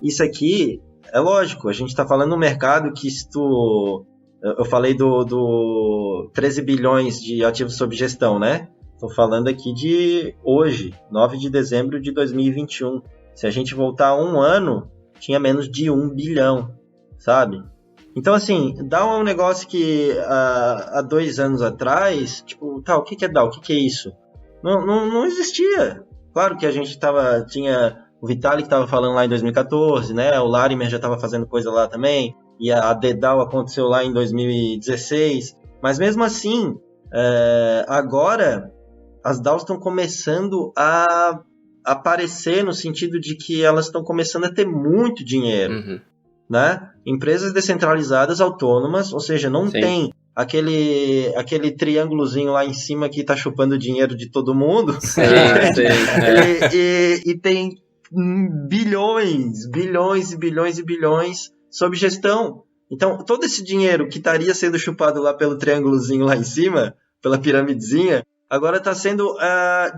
D: Isso aqui, é lógico, a gente está falando no mercado que se tu... Eu falei do 13 bilhões de ativos sob gestão, né? Estou falando aqui de hoje, 9 de dezembro de 2021. Se a gente voltar um ano, tinha menos de 1 bilhão, sabe? Então, assim, DAO é um negócio que há 2 anos atrás, tipo, o que é DAO? O que é isso? Não existia. Claro que a gente tinha o Vitalik que estava falando lá em 2014, né? O Larimer já estava fazendo coisa lá também. E a DDAO aconteceu lá em 2016. Mas mesmo assim, agora as DAOs estão começando a aparecer no sentido de que elas estão começando a ter muito dinheiro, né? Empresas descentralizadas autônomas, ou seja, não tem aquele triângulozinho lá em cima que está chupando o dinheiro de todo mundo. E tem bilhões e bilhões sob gestão. Então, todo esse dinheiro que estaria sendo chupado lá pelo triângulozinho lá em cima, pela piramidezinha, agora está sendo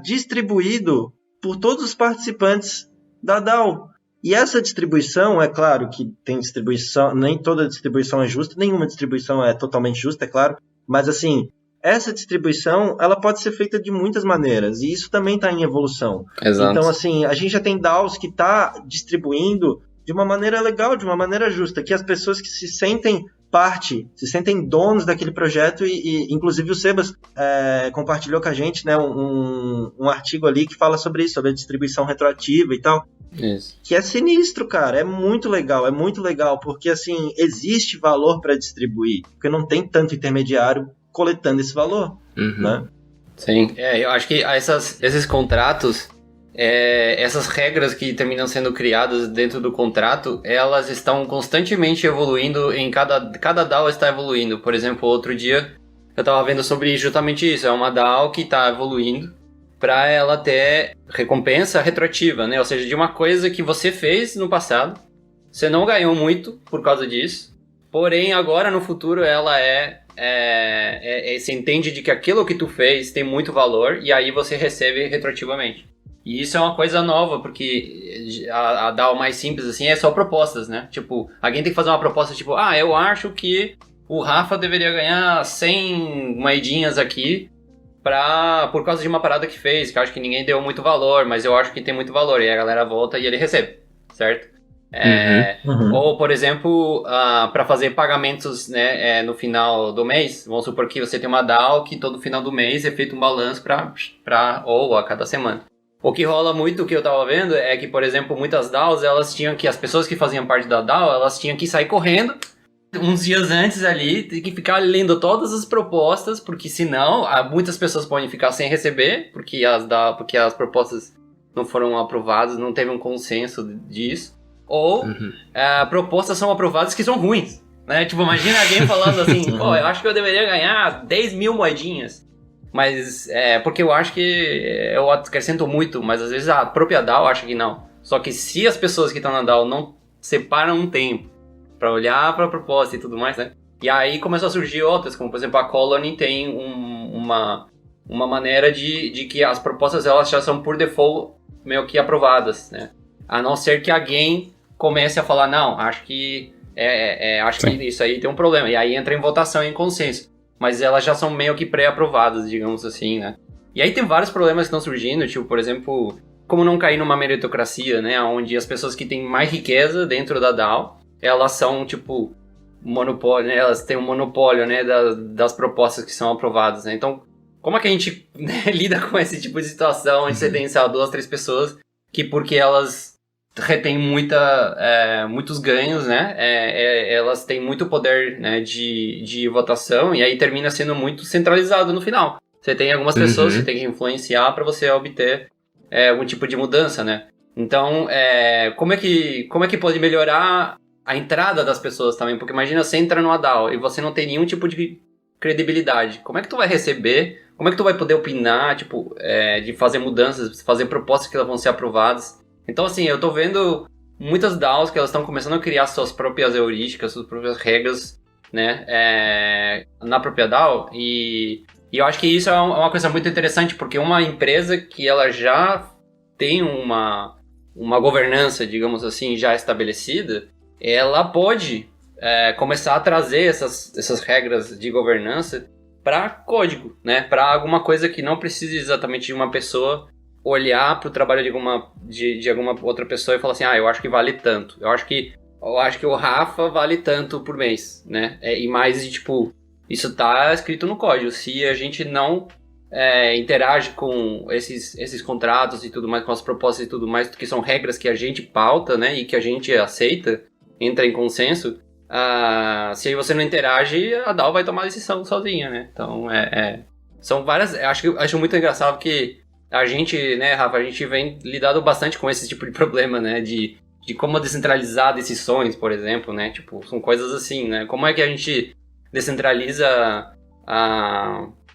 D: distribuído por todos os participantes da DAO. E essa distribuição, é claro que tem distribuição, nem toda distribuição é justa, nenhuma distribuição é totalmente justa, é claro, mas assim, essa distribuição, ela pode ser feita de muitas maneiras, e isso também está em evolução.
C: Exato.
D: Então, assim, a gente já tem DAOs que tá distribuindo de uma maneira legal, de uma maneira justa, que as pessoas que se sentem parte, se sentem donos daquele projeto, e inclusive o Sebas compartilhou com a gente, né, um artigo ali que fala sobre isso, sobre a distribuição retroativa e tal.
C: Isso.
D: Que é sinistro, cara, é muito legal, porque assim, existe valor para distribuir, porque não tem tanto intermediário coletando esse valor, né?
C: Sim, eu acho que esses contratos, essas regras que terminam sendo criadas dentro do contrato, elas estão constantemente evoluindo, cada DAO está evoluindo. Por exemplo, outro dia eu estava vendo sobre justamente isso, é uma DAO que está evoluindo para ela ter recompensa retroativa, né? Ou seja, de uma coisa que você fez no passado, você não ganhou muito por causa disso, porém agora no futuro ela você entende de que aquilo que tu fez tem muito valor e aí você recebe retroativamente. E isso é uma coisa nova, porque a DAO mais simples assim é só propostas, né? Tipo, alguém tem que fazer uma proposta tipo, eu acho que o Rafa deveria ganhar 100 moedinhas aqui por causa de uma parada que fez, que eu acho que ninguém deu muito valor, mas eu acho que tem muito valor, e a galera volta e ele recebe, certo? Ou, por exemplo, para fazer pagamentos, né, no final do mês, vamos supor que você tem uma DAO que todo final do mês é feito um balanço ou a cada semana. O que rola muito, o que eu tava vendo, é que, por exemplo, muitas DAOs, as pessoas que faziam parte da DAO, elas tinham que sair correndo uns dias antes ali, tem que ficar lendo todas as propostas, porque senão muitas pessoas podem ficar sem receber, porque as propostas não foram aprovadas, não teve um consenso disso, ou propostas são aprovadas que são ruins, né? Tipo, imagina alguém falando assim, eu acho que eu deveria ganhar 10 mil moedinhas, mas porque eu acho que eu acrescento muito, mas às vezes a própria DAO acha que não. Só que se as pessoas que estão na DAO não separam um tempo para olhar para a proposta e tudo mais, né? E aí começou a surgir outras, como por exemplo a Colony tem uma maneira de que as propostas elas já são por default meio que aprovadas, né? A não ser que alguém comece a falar, não, acho que que isso aí tem um problema. E aí entra em votação em consenso. Mas elas já são meio que pré-aprovadas, digamos assim, né? E aí tem vários problemas que estão surgindo, tipo, por exemplo, como não cair numa meritocracia, né? Onde as pessoas que têm mais riqueza dentro da DAO, elas são, tipo, monopólio, né? Elas têm um monopólio, né? Das propostas que são aprovadas, né? Então, como é que a gente, né, lida com esse tipo de situação onde você tem, sei lá, 2, 3 pessoas que, porque elas retêm muitos ganhos, né? Elas têm muito poder, né, de votação e aí termina sendo muito centralizado no final. Você tem algumas pessoas que você tem que influenciar para você obter algum tipo de mudança, né? Então, como é que pode melhorar a entrada das pessoas também? Porque imagina, você entra numa DAO e você não tem nenhum tipo de credibilidade. Como é que tu vai receber? Como é que tu vai poder opinar, tipo, de fazer mudanças, fazer propostas que elas vão ser aprovadas? Então, assim, eu tô vendo muitas DAOs que elas estão começando a criar suas próprias heurísticas, suas próprias regras, né, na própria DAO. E eu acho que isso é uma coisa muito interessante, porque uma empresa que ela já tem uma governança, digamos assim, já estabelecida, ela pode começar a trazer essas regras de governança para código, né? Para alguma coisa que não precise exatamente de uma pessoa olhar para o trabalho de alguma outra pessoa e falar assim, eu acho que vale tanto. Eu acho que o Rafa vale tanto por mês, né? E mais, tipo, isso tá escrito no código. Se a gente não interage com esses contratos e tudo mais, com as propostas e tudo mais, que são regras que a gente pauta, né? E que a gente aceita, entra em consenso, se você não interage, a DAO vai tomar a decisão sozinha, né? Então, são várias... Acho muito engraçado que a gente, né, Rafa, a gente vem lidado bastante com esse tipo de problema, né? De como descentralizar decisões, por exemplo, né? Tipo, são coisas assim, né? Como é que a gente descentraliza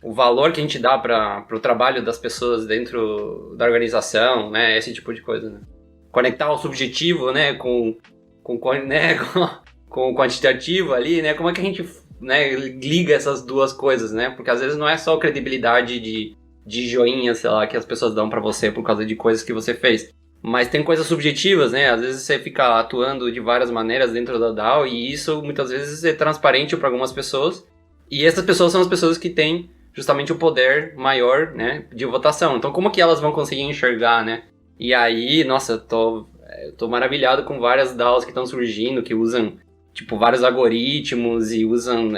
C: o valor que a gente dá para o trabalho das pessoas dentro da organização, né? Esse tipo de coisa, né? Conectar o subjetivo, né, com o quantitativo ali, né? Como é que a gente, né, liga essas duas coisas, né? Porque às vezes não é só credibilidade de joinha, sei lá, que as pessoas dão pra você por causa de coisas que você fez. Mas tem coisas subjetivas, né? Às vezes você fica atuando de várias maneiras dentro da DAO e isso muitas vezes é transparente para algumas pessoas. E essas pessoas são as pessoas que têm justamente o poder maior, né, de votação. Então, como que elas vão conseguir enxergar, né? E aí, nossa, eu tô maravilhado com várias DAOs que estão surgindo, que usam, tipo, vários algoritmos e usam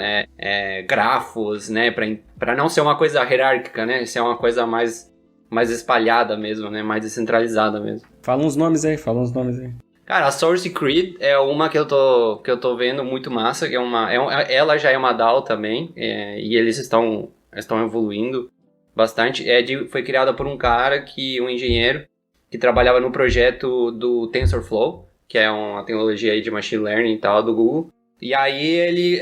C: grafos, né, pra não ser uma coisa hierárquica, né, ser uma coisa mais espalhada mesmo, né, mais descentralizada mesmo.
B: Fala uns nomes aí.
C: Cara, a Source Creed é uma que eu tô vendo muito massa, que ela já é uma DAO também, e eles estão evoluindo bastante. Foi criada por um cara, um engenheiro, que trabalhava no projeto do TensorFlow, que é uma tecnologia aí de machine learning e tal, do Google. E aí ele,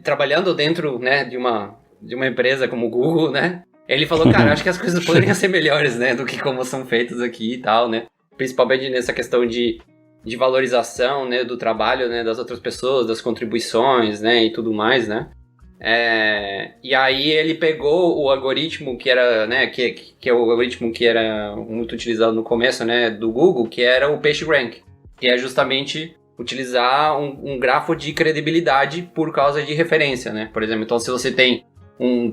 C: trabalhando dentro, né, de uma empresa como o Google, né, ele falou, cara, acho que as coisas poderiam ser melhores, né, do que como são feitas aqui e tal, né, principalmente nessa questão de valorização, né, do trabalho, né, das outras pessoas, das contribuições, né, e tudo mais, né. E aí ele pegou o algoritmo que era, né, que é o algoritmo que era muito utilizado no começo, né, do Google, que era o PageRank, que é justamente utilizar um grafo de credibilidade por causa de referência, né, por exemplo, então se você tem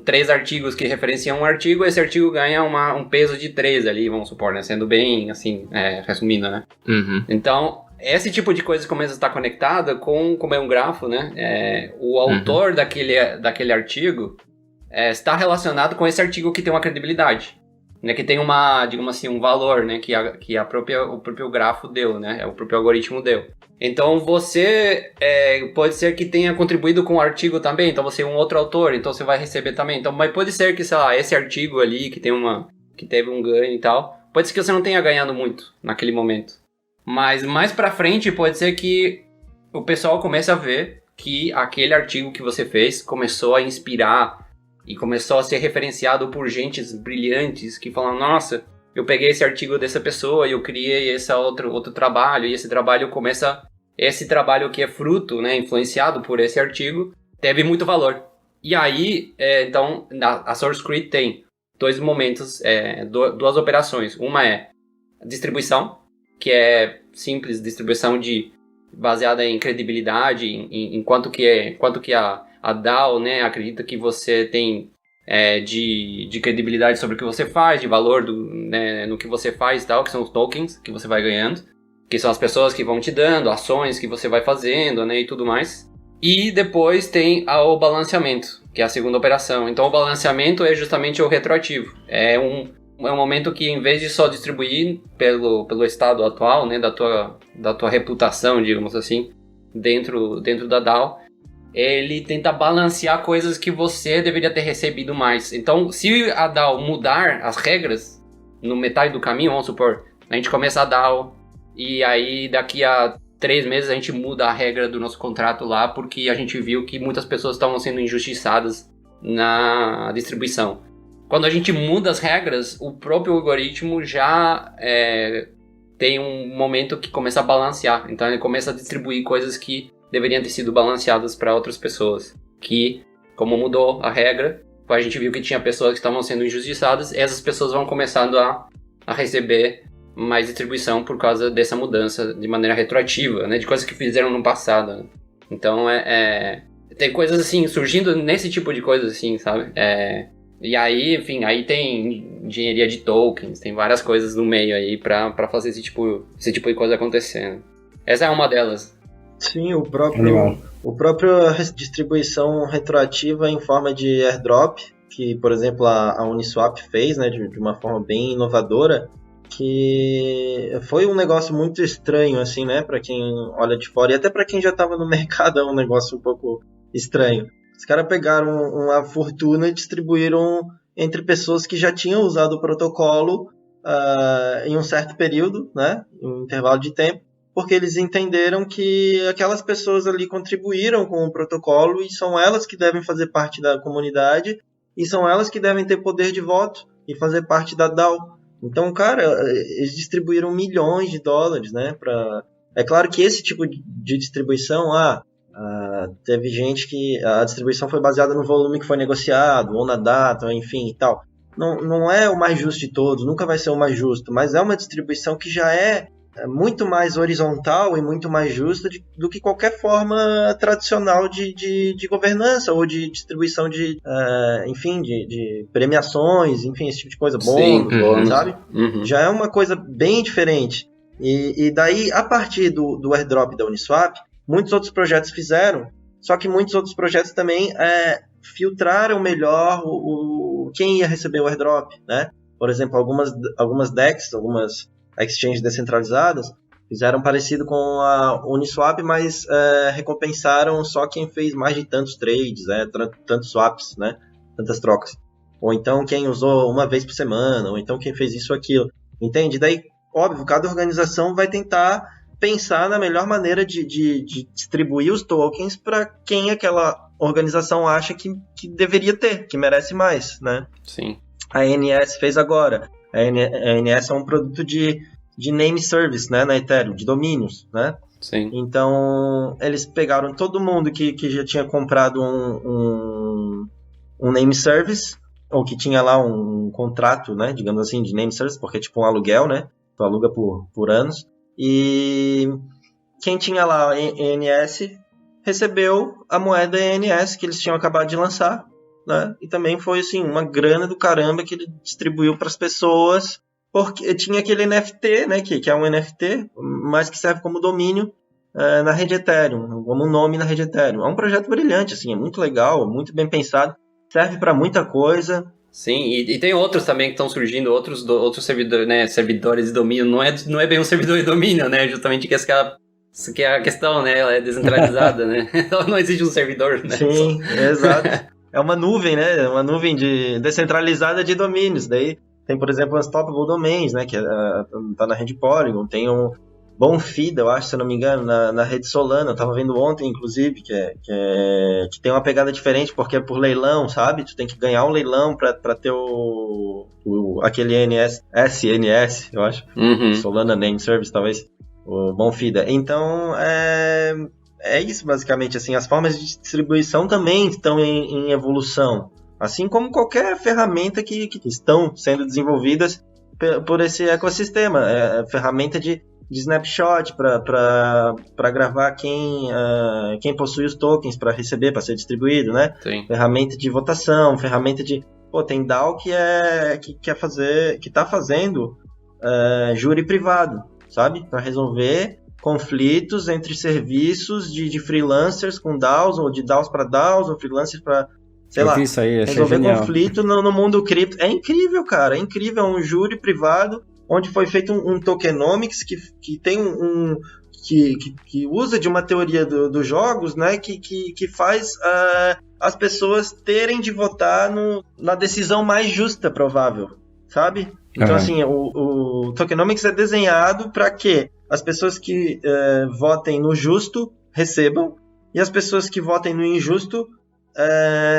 C: 3 artigos que referenciam um artigo, esse artigo ganha um peso de 3 ali, vamos supor, né, sendo bem, assim, resumindo, né.
E: Uhum.
C: Então, esse tipo de coisa começa a estar conectada como é um grafo, né? O autor daquele artigo está relacionado com esse artigo que tem uma credibilidade, né? Que tem digamos assim, um valor, né? Que o próprio grafo deu, né? O próprio algoritmo deu. Então você pode ser que tenha contribuído com o artigo também, então você é um outro autor, então você vai receber também. Então, mas pode ser que, sei lá, esse artigo ali que teve um ganho e tal, pode ser que você não tenha ganhado muito naquele momento. Mas mais pra frente pode ser que o pessoal comece a ver que aquele artigo que você fez começou a inspirar e começou a ser referenciado por gentes brilhantes que falam, nossa, eu peguei esse artigo dessa pessoa e eu criei esse outro trabalho, e esse trabalho que é fruto, né, influenciado por esse artigo, teve muito valor. E aí, então, a SourceCreed tem 2 momentos, 2 operações. Uma é distribuição, que é simples, distribuição baseada em credibilidade, em quanto que a DAO, né, acredita que você tem de credibilidade sobre o que você faz, de valor né, no que você faz e tal, que são os tokens que você vai ganhando, que são as pessoas que vão te dando, ações que você vai fazendo, né, e tudo mais. E depois tem o balanceamento, que é a segunda operação. Então o balanceamento é justamente o retroativo. É um momento que, em vez de só distribuir pelo estado atual, né, da tua reputação, digamos assim, dentro da DAO, ele tenta balancear coisas que você deveria ter recebido mais. Então, se a DAO mudar as regras no metade do caminho, vamos supor, a gente começa a DAO e aí daqui a 3 meses a gente muda a regra do nosso contrato lá porque a gente viu que muitas pessoas estavam sendo injustiçadas na distribuição. Quando a gente muda as regras, o próprio algoritmo já tem um momento que começa a balancear. Então ele começa a distribuir coisas que deveriam ter sido balanceadas para outras pessoas. Que, como mudou a regra, a gente viu que tinha pessoas que estavam sendo injustiçadas, e essas pessoas vão começando a receber mais distribuição por causa dessa mudança de maneira retroativa, né, de coisas que fizeram no passado. Então tem coisas assim, surgindo nesse tipo de coisa assim, sabe? E aí, enfim, aí tem engenharia de tokens, tem várias coisas no meio aí pra fazer esse tipo de coisa acontecendo. Essa é uma delas.
D: Sim, o próprio distribuição retroativa em forma de airdrop, que, por exemplo, a Uniswap fez, né, de uma forma bem inovadora, que foi um negócio muito estranho, assim, né, para quem olha de fora, e até para quem já estava no mercado é um negócio um pouco estranho. Os caras pegaram uma fortuna e distribuíram entre pessoas que já tinham usado o protocolo em um certo período, né, em um intervalo de tempo, porque eles entenderam que aquelas pessoas ali contribuíram com o protocolo e são elas que devem fazer parte da comunidade e são elas que devem ter poder de voto e fazer parte da DAO. Então, cara, eles distribuíram milhões de dólares, né? É claro que esse tipo de distribuição, teve gente que a distribuição foi baseada no volume que foi negociado, ou na data, enfim e tal. Não é o mais justo de todos, nunca vai ser o mais justo, mas é uma distribuição que já é muito mais horizontal e muito mais justa do que qualquer forma tradicional de governança ou de distribuição de premiações, enfim, esse tipo de coisa, bônus, sabe? Já é uma coisa bem diferente. E daí, a partir do airdrop da Uniswap, muitos outros projetos fizeram, só que muitos outros projetos também filtraram melhor quem ia receber o airdrop, né? Por exemplo, algumas DEX, algumas exchanges descentralizadas, fizeram parecido com a Uniswap, mas recompensaram só quem fez mais de tantos trades, tantos swaps, né? Tantas trocas. Ou então quem usou uma vez por semana, ou então quem fez isso ou aquilo. Entende? Daí, óbvio, cada organização vai tentar pensar na melhor maneira de distribuir os tokens para quem aquela organização acha que deveria ter, que merece mais, né?
C: Sim.
D: A ANS fez agora. A ANS é um produto de name service, né, na Ethereum, de domínios, né?
C: Sim.
D: Então, eles pegaram todo mundo que já tinha comprado um name service, ou que tinha lá um contrato, né, digamos assim, de name service, porque é tipo um aluguel, né? Tu aluga por anos. E quem tinha lá ANS recebeu a moeda ANS que eles tinham acabado de lançar, né? E também foi assim, uma grana do caramba que ele distribuiu para as pessoas, porque tinha aquele NFT, né, que é um NFT, mas que serve como domínio na rede Ethereum, como nome na rede Ethereum. É um projeto brilhante, assim, é muito legal, muito bem pensado, serve para muita coisa.
C: Sim, e tem outros também que estão surgindo, outros servidores, né, servidores de domínio. Não é bem um servidor de domínio, né? Justamente que é a questão, né? Ela é descentralizada, né? Então não existe um servidor, né?
D: Sim, exato. É uma nuvem, né? Uma nuvem descentralizada de domínios. Daí tem, por exemplo, Unstoppable Domains, né? Que tá na rede Polygon. Tem um Bonfida, eu acho, se eu não me engano, na rede Solana. Eu tava vendo ontem, inclusive, que tem uma pegada diferente, porque é por leilão, sabe? Tu tem que ganhar um leilão pra ter aquele SNS, eu acho. Solana Name Service, talvez. O Bonfida. Então, é isso, basicamente. Assim, as formas de distribuição também estão em evolução. Assim como qualquer ferramenta que estão sendo desenvolvidas por esse ecossistema. Ferramenta de snapshot para gravar quem possui os tokens para receber, para ser distribuído, né?
C: Sim.
D: Ferramenta de votação, ferramenta de... tem DAO que está fazendo júri privado, sabe? Para resolver conflitos entre serviços de freelancers com DAOs, ou de DAOs para DAOs, ou freelancers para, sei lá,
B: isso aí,
D: resolver conflito no mundo cripto. É incrível, cara, é incrível. É um júri privado onde foi feito um tokenomics que tem que usa de uma teoria dos jogos, né, que faz as pessoas terem de votar na decisão mais justa provável, sabe? Então, assim, o tokenomics é desenhado para que as pessoas que votem no justo recebam, e as pessoas que votem no injusto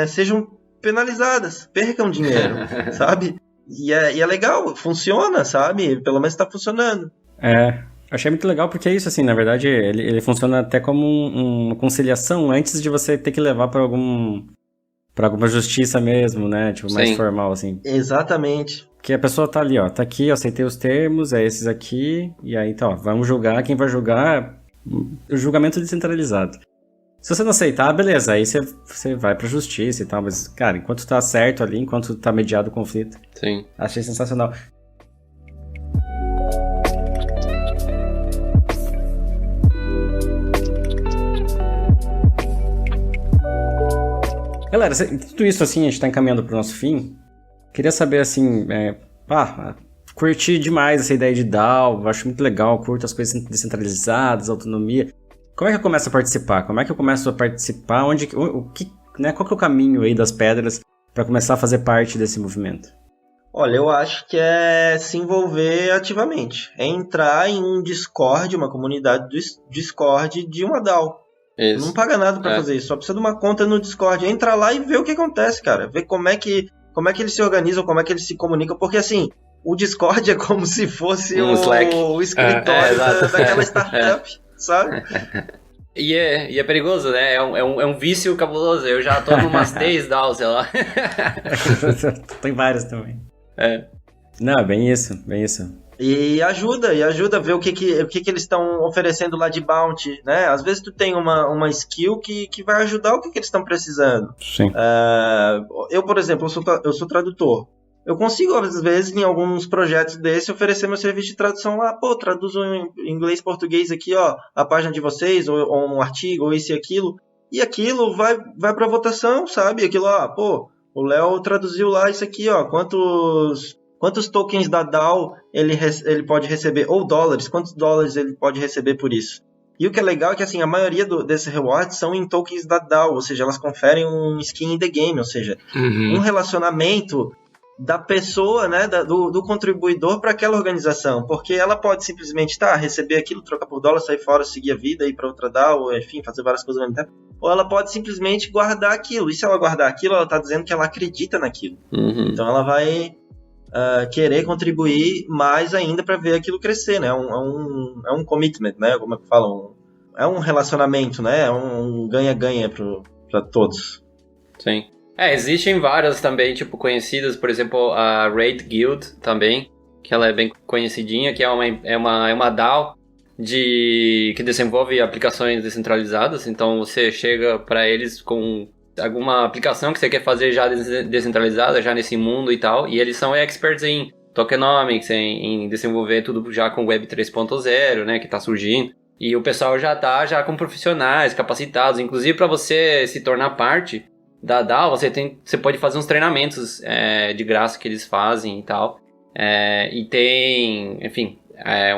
D: sejam penalizadas, percam dinheiro, sabe? E é legal, funciona, sabe? Pelo menos tá funcionando.
B: Achei muito legal porque é isso, assim, na verdade, ele funciona até como uma conciliação antes de você ter que levar para alguma justiça mesmo, né? Tipo, mais formal, assim.
D: Exatamente.
B: Porque a pessoa tá ali, ó, tá aqui, eu aceitei os termos, é esses aqui, e aí, então, ó, vamos julgar, quem vai julgar o julgamento descentralizado. Se você não aceitar, beleza, aí você vai pra justiça e tal, mas, cara, enquanto tá certo ali, enquanto tá mediado o conflito.
C: Sim.
B: Achei sensacional. Galera, tudo isso, assim, a gente tá encaminhando pro nosso fim. Queria saber, assim, curti demais essa ideia de DAO, acho muito legal, curto as coisas descentralizadas, autonomia. Como é que eu começo a participar? Qual que é o caminho aí das pedras para começar a fazer parte desse movimento?
D: Olha, eu acho que é se envolver ativamente. É entrar em um Discord, uma comunidade do Discord de uma DAO. Isso. Não paga nada para fazer isso, só precisa de uma conta no Discord. Entra lá e vê o que acontece, cara. Vê como é que eles se organizam, como é que eles se comunicam, porque assim, o Discord é como se fosse o escritório daquela startup. Sabe?
C: E é perigoso, né? É um vício cabuloso. Eu já tô numas 10 DAOs, sei lá.
B: Tem várias também. Não, bem isso.
D: E ajuda a ver o que eles estão oferecendo lá de bounty, né? Às vezes tu tem uma skill que vai ajudar o que eles estão precisando.
B: Sim.
D: Eu, por exemplo, eu sou tradutor. Eu consigo, às vezes, em alguns projetos desse, oferecer meu serviço de tradução lá. Pô, traduzo em inglês, português aqui, ó, a página de vocês, ou um artigo, ou isso e aquilo. E aquilo vai pra votação, sabe? Aquilo, ó, pô, o Léo traduziu lá isso aqui, ó, quantos tokens da DAO ele pode receber, ou dólares, quantos dólares ele pode receber por isso. E o que é legal é que, assim, a maioria desses rewards são em tokens da DAO, ou seja, elas conferem um skin in the game, ou seja, um relacionamento da pessoa, né, do contribuidor para aquela organização, porque ela pode simplesmente receber aquilo, trocar por dólar, sair fora, seguir a vida, ir para outra DAO, enfim, fazer várias coisas ao mesmo tempo, ou ela pode simplesmente guardar aquilo, e se ela guardar aquilo, ela está dizendo que ela acredita naquilo. Então ela vai querer contribuir mais ainda para ver aquilo crescer, né? É um commitment, né? Como é que falam? É um relacionamento, né? É um ganha-ganha para todos.
C: Sim. Existem várias também, tipo, conhecidas, por exemplo, a Raid Guild também, que ela é bem conhecidinha, que é uma DAO que desenvolve aplicações descentralizadas, então você chega para eles com alguma aplicação que você quer fazer já descentralizada, já nesse mundo e tal, e eles são experts em tokenomics, em desenvolver tudo já com Web 3.0, né, que tá surgindo, e o pessoal já tá com profissionais capacitados, inclusive para você se tornar parte da DAO, você pode fazer uns treinamentos de graça que eles fazem e tal, e tem, enfim,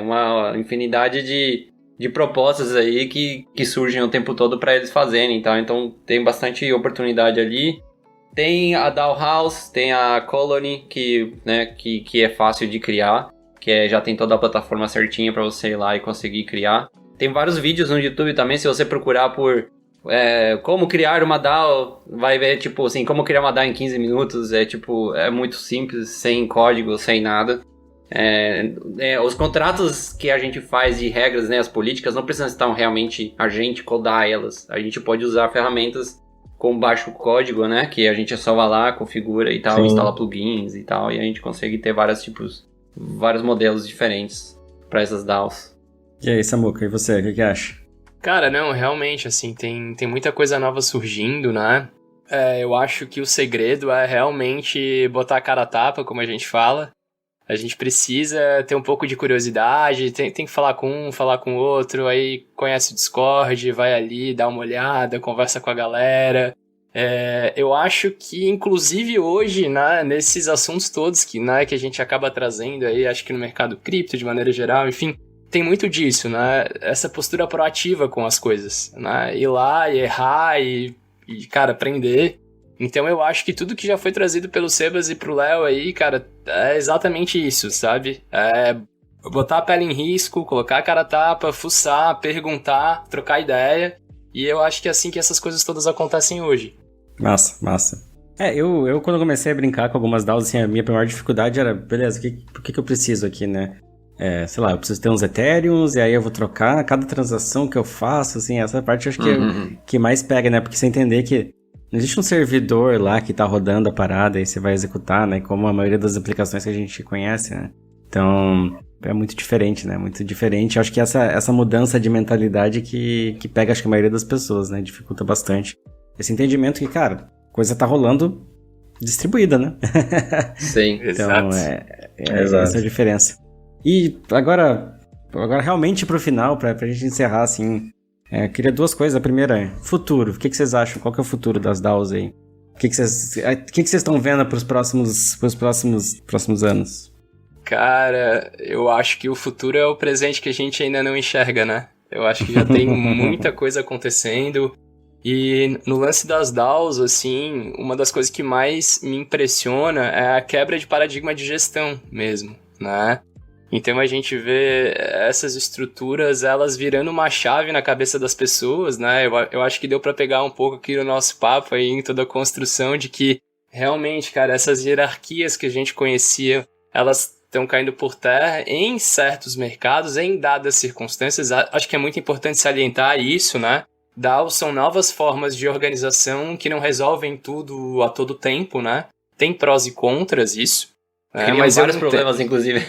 C: uma infinidade de propostas aí que surgem o tempo todo para eles fazerem, então tem bastante oportunidade ali. Tem a DAO House, tem a Colony, que é fácil de criar, que já tem toda a plataforma certinha para você ir lá e conseguir criar. Tem vários vídeos no YouTube também, se você procurar por como criar uma DAO, vai ver, tipo assim, como criar uma DAO em 15 minutos, é muito simples, sem código, sem nada. Os contratos que a gente faz de regras, né, as políticas, não precisam estar realmente a gente codar elas. A gente pode usar ferramentas com baixo código, né, que a gente só vai lá, configura e tal, Sim. instala plugins e tal, e a gente consegue ter vários modelos diferentes para essas DAOs.
B: E aí, Samuca, e você, o que acha?
E: Cara, não, realmente, assim, tem muita coisa nova surgindo, né? Eu acho que o segredo é realmente botar a cara a tapa, como a gente fala. A gente precisa ter um pouco de curiosidade, tem que falar com um, falar com o outro, aí conhece o Discord, vai ali, dá uma olhada, conversa com a galera. Eu acho que, inclusive hoje, né, nesses assuntos todos que a gente acaba trazendo aí, acho que no mercado cripto, de maneira geral, enfim, tem muito disso, né? Essa postura proativa com as coisas, né? Ir lá e errar e cara, aprender. Então eu acho que tudo que já foi trazido pelo Sebas e pro Léo aí, cara, é exatamente isso, sabe? Botar a pele em risco, colocar a cara a tapa, fuçar, perguntar, trocar ideia. E eu acho que é assim que essas coisas todas acontecem hoje.
B: Massa. Eu quando comecei a brincar com algumas DAOs, assim, a minha maior dificuldade era, beleza, por que eu preciso aqui, né? Sei lá, eu preciso ter uns Ethereums, e aí eu vou trocar cada transação que eu faço, assim, essa parte eu acho que é que mais pega, né? Porque você entender que não existe um servidor lá que tá rodando a parada e você vai executar, né? Como a maioria das aplicações que a gente conhece, né? Então, é muito diferente, né? Muito diferente. Eu acho que essa mudança de mentalidade que pega, acho que a maioria das pessoas, né? Dificulta bastante. Esse entendimento que, cara, a coisa tá rolando distribuída, né?
C: Sim,
B: então, essa é a diferença. E agora realmente pro final, pra gente encerrar, assim, queria duas coisas. A primeira é futuro. O que vocês acham? Qual que é o futuro das DAOs aí? O que vocês estão vendo pros próximos anos?
E: Cara, eu acho que o futuro é o presente que a gente ainda não enxerga, né? Eu acho que já tem muita coisa acontecendo. E no lance das DAOs, assim, uma das coisas que mais me impressiona é a quebra de paradigma de gestão mesmo, né? Então a gente vê essas estruturas, elas virando uma chave na cabeça das pessoas, né? Eu acho que deu para pegar um pouco aqui no nosso papo aí, em toda a construção, de que realmente, cara, essas hierarquias que a gente conhecia, elas estão caindo por terra em certos mercados, em dadas circunstâncias. Acho que é muito importante salientar isso, né? DAOs são novas formas de organização que não resolvem tudo a todo tempo, né? Tem prós e contras isso.
C: Criam
E: mas
C: vários problemas, inclusive.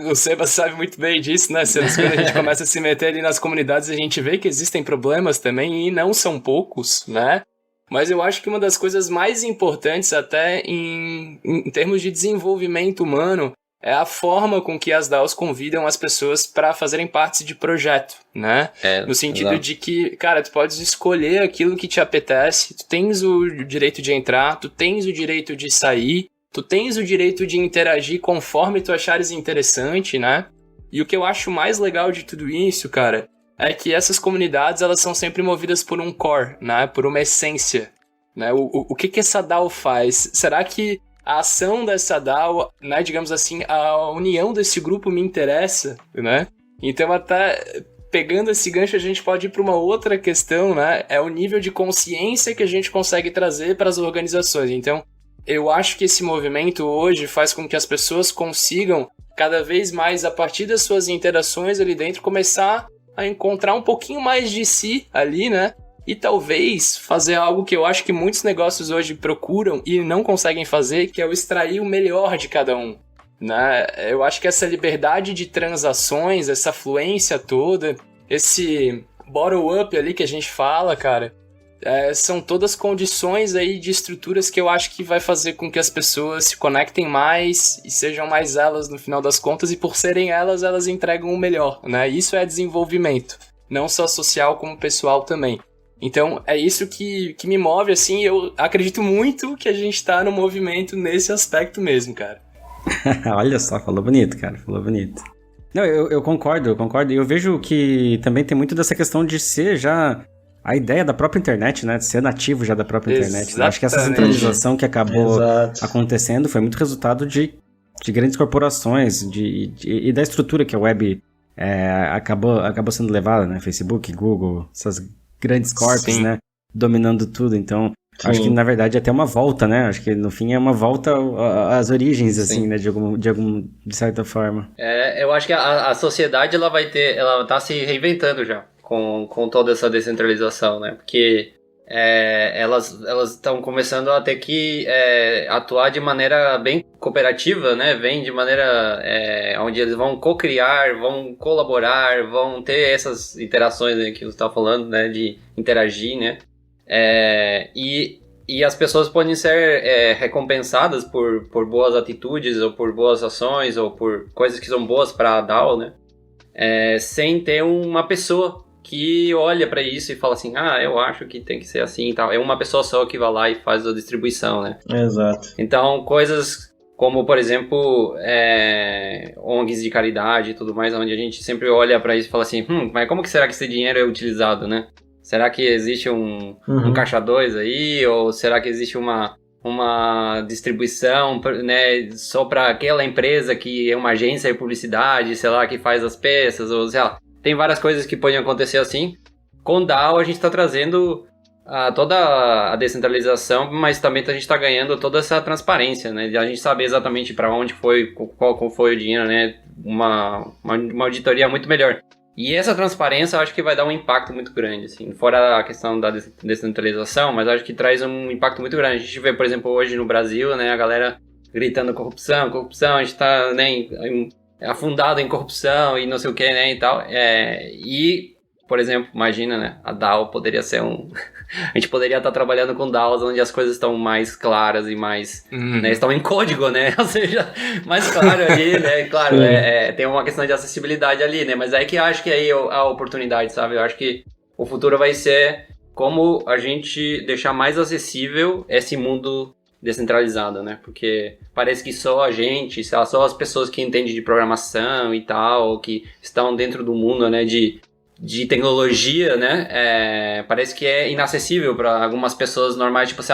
E: O Seba sabe muito bem disso, né? Quando a gente começa a se meter ali nas comunidades, a gente vê que existem problemas também, e não são poucos, né? Mas eu acho que uma das coisas mais importantes, até em termos de desenvolvimento humano, é a forma com que as DAOs convidam as pessoas para fazerem parte de projeto, né? No sentido de que, cara, tu podes escolher aquilo que te apetece, tu tens o direito de entrar, tu tens o direito de sair, tu tens o direito de interagir conforme tu achares interessante, né? E o que eu acho mais legal de tudo isso, cara, é que essas comunidades, elas são sempre movidas por um core, né? Por uma essência, né? O que essa DAO faz? Será que a ação dessa DAO, né, digamos assim, a união desse grupo me interessa, né? Então, até pegando esse gancho, a gente pode ir para uma outra questão, né? É o nível de consciência que a gente consegue trazer para as organizações. Então, eu acho que esse movimento hoje faz com que as pessoas consigam, cada vez mais, a partir das suas interações ali dentro, começar a encontrar um pouquinho mais de si ali, né? E talvez fazer algo que eu acho que muitos negócios hoje procuram e não conseguem fazer, que é o extrair o melhor de cada um, né? Eu acho que essa liberdade de transações, essa fluência toda, esse bottom-up ali que a gente fala, cara, são todas condições aí de estruturas que eu acho que vai fazer com que as pessoas se conectem mais e sejam mais elas no final das contas, e por serem elas, elas entregam o melhor, né? Isso é desenvolvimento, não só social como pessoal também. Então, é isso que me move, assim, eu acredito muito que a gente tá no movimento nesse aspecto mesmo, cara.
B: Olha só, falou bonito, cara, falou bonito. Não, eu concordo, e eu vejo que também tem muito dessa questão de ser já a ideia da própria internet, né, de ser nativo já da própria internet. Né? Acho que essa centralização que acabou acontecendo foi muito resultado de grandes corporações e da estrutura que a web acabou sendo levada, né, Facebook, Google, essas grandes corpos, né, dominando tudo. Então, acho que na verdade é até uma volta, né? Acho que no fim é uma volta às origens, assim, né, de certa forma.
C: Eu acho que a sociedade ela tá se reinventando já com toda essa descentralização, né? Porque elas estão começando a ter que atuar de maneira bem cooperativa, né? Vem de maneira onde eles vão co-criar, vão colaborar, vão ter essas interações aí que você está falando, né? De interagir, né? E as pessoas podem ser recompensadas por boas atitudes, ou por boas ações, ou por coisas que são boas para a DAO, né? Sem ter uma pessoa que olha para isso e fala assim, eu acho que tem que ser assim e tal. É uma pessoa só que vai lá e faz a distribuição, né?
D: Exato.
C: Então, coisas como, por exemplo, ONGs de caridade e tudo mais, onde a gente sempre olha para isso e fala assim, mas como que será que esse dinheiro é utilizado, né? Será que existe um caixa 2 aí? Ou será que existe uma distribuição, né, só para aquela empresa que é uma agência de publicidade, sei lá, que faz as peças, ou sei lá. Tem várias coisas que podem acontecer assim. Com DAO a gente está trazendo toda a descentralização, mas também a gente está ganhando toda essa transparência, né? De a gente saber exatamente para onde foi, qual foi o dinheiro, né? Uma auditoria muito melhor. E essa transparência eu acho que vai dar um impacto muito grande, assim. Fora a questão da descentralização, mas eu acho que traz um impacto muito grande. A gente vê, por exemplo, hoje no Brasil, né? A galera gritando corrupção, a gente está, né, afundado em corrupção e não sei o que, né, e tal. E, por exemplo, imagina, né, a DAO poderia ser a gente poderia estar trabalhando com DAOs onde as coisas estão mais claras e mais, né, estão em código, né, ou seja, mais claro ali, né, claro, tem uma questão de acessibilidade ali, né, mas é que eu acho que aí a oportunidade, sabe, eu acho que o futuro vai ser como a gente deixar mais acessível esse mundo descentralizado, né? Porque parece que só a gente, sei lá, só as pessoas que entendem de programação e tal, que estão dentro do mundo, né, de tecnologia, né, parece que é inacessível para algumas pessoas normais, tipo assim,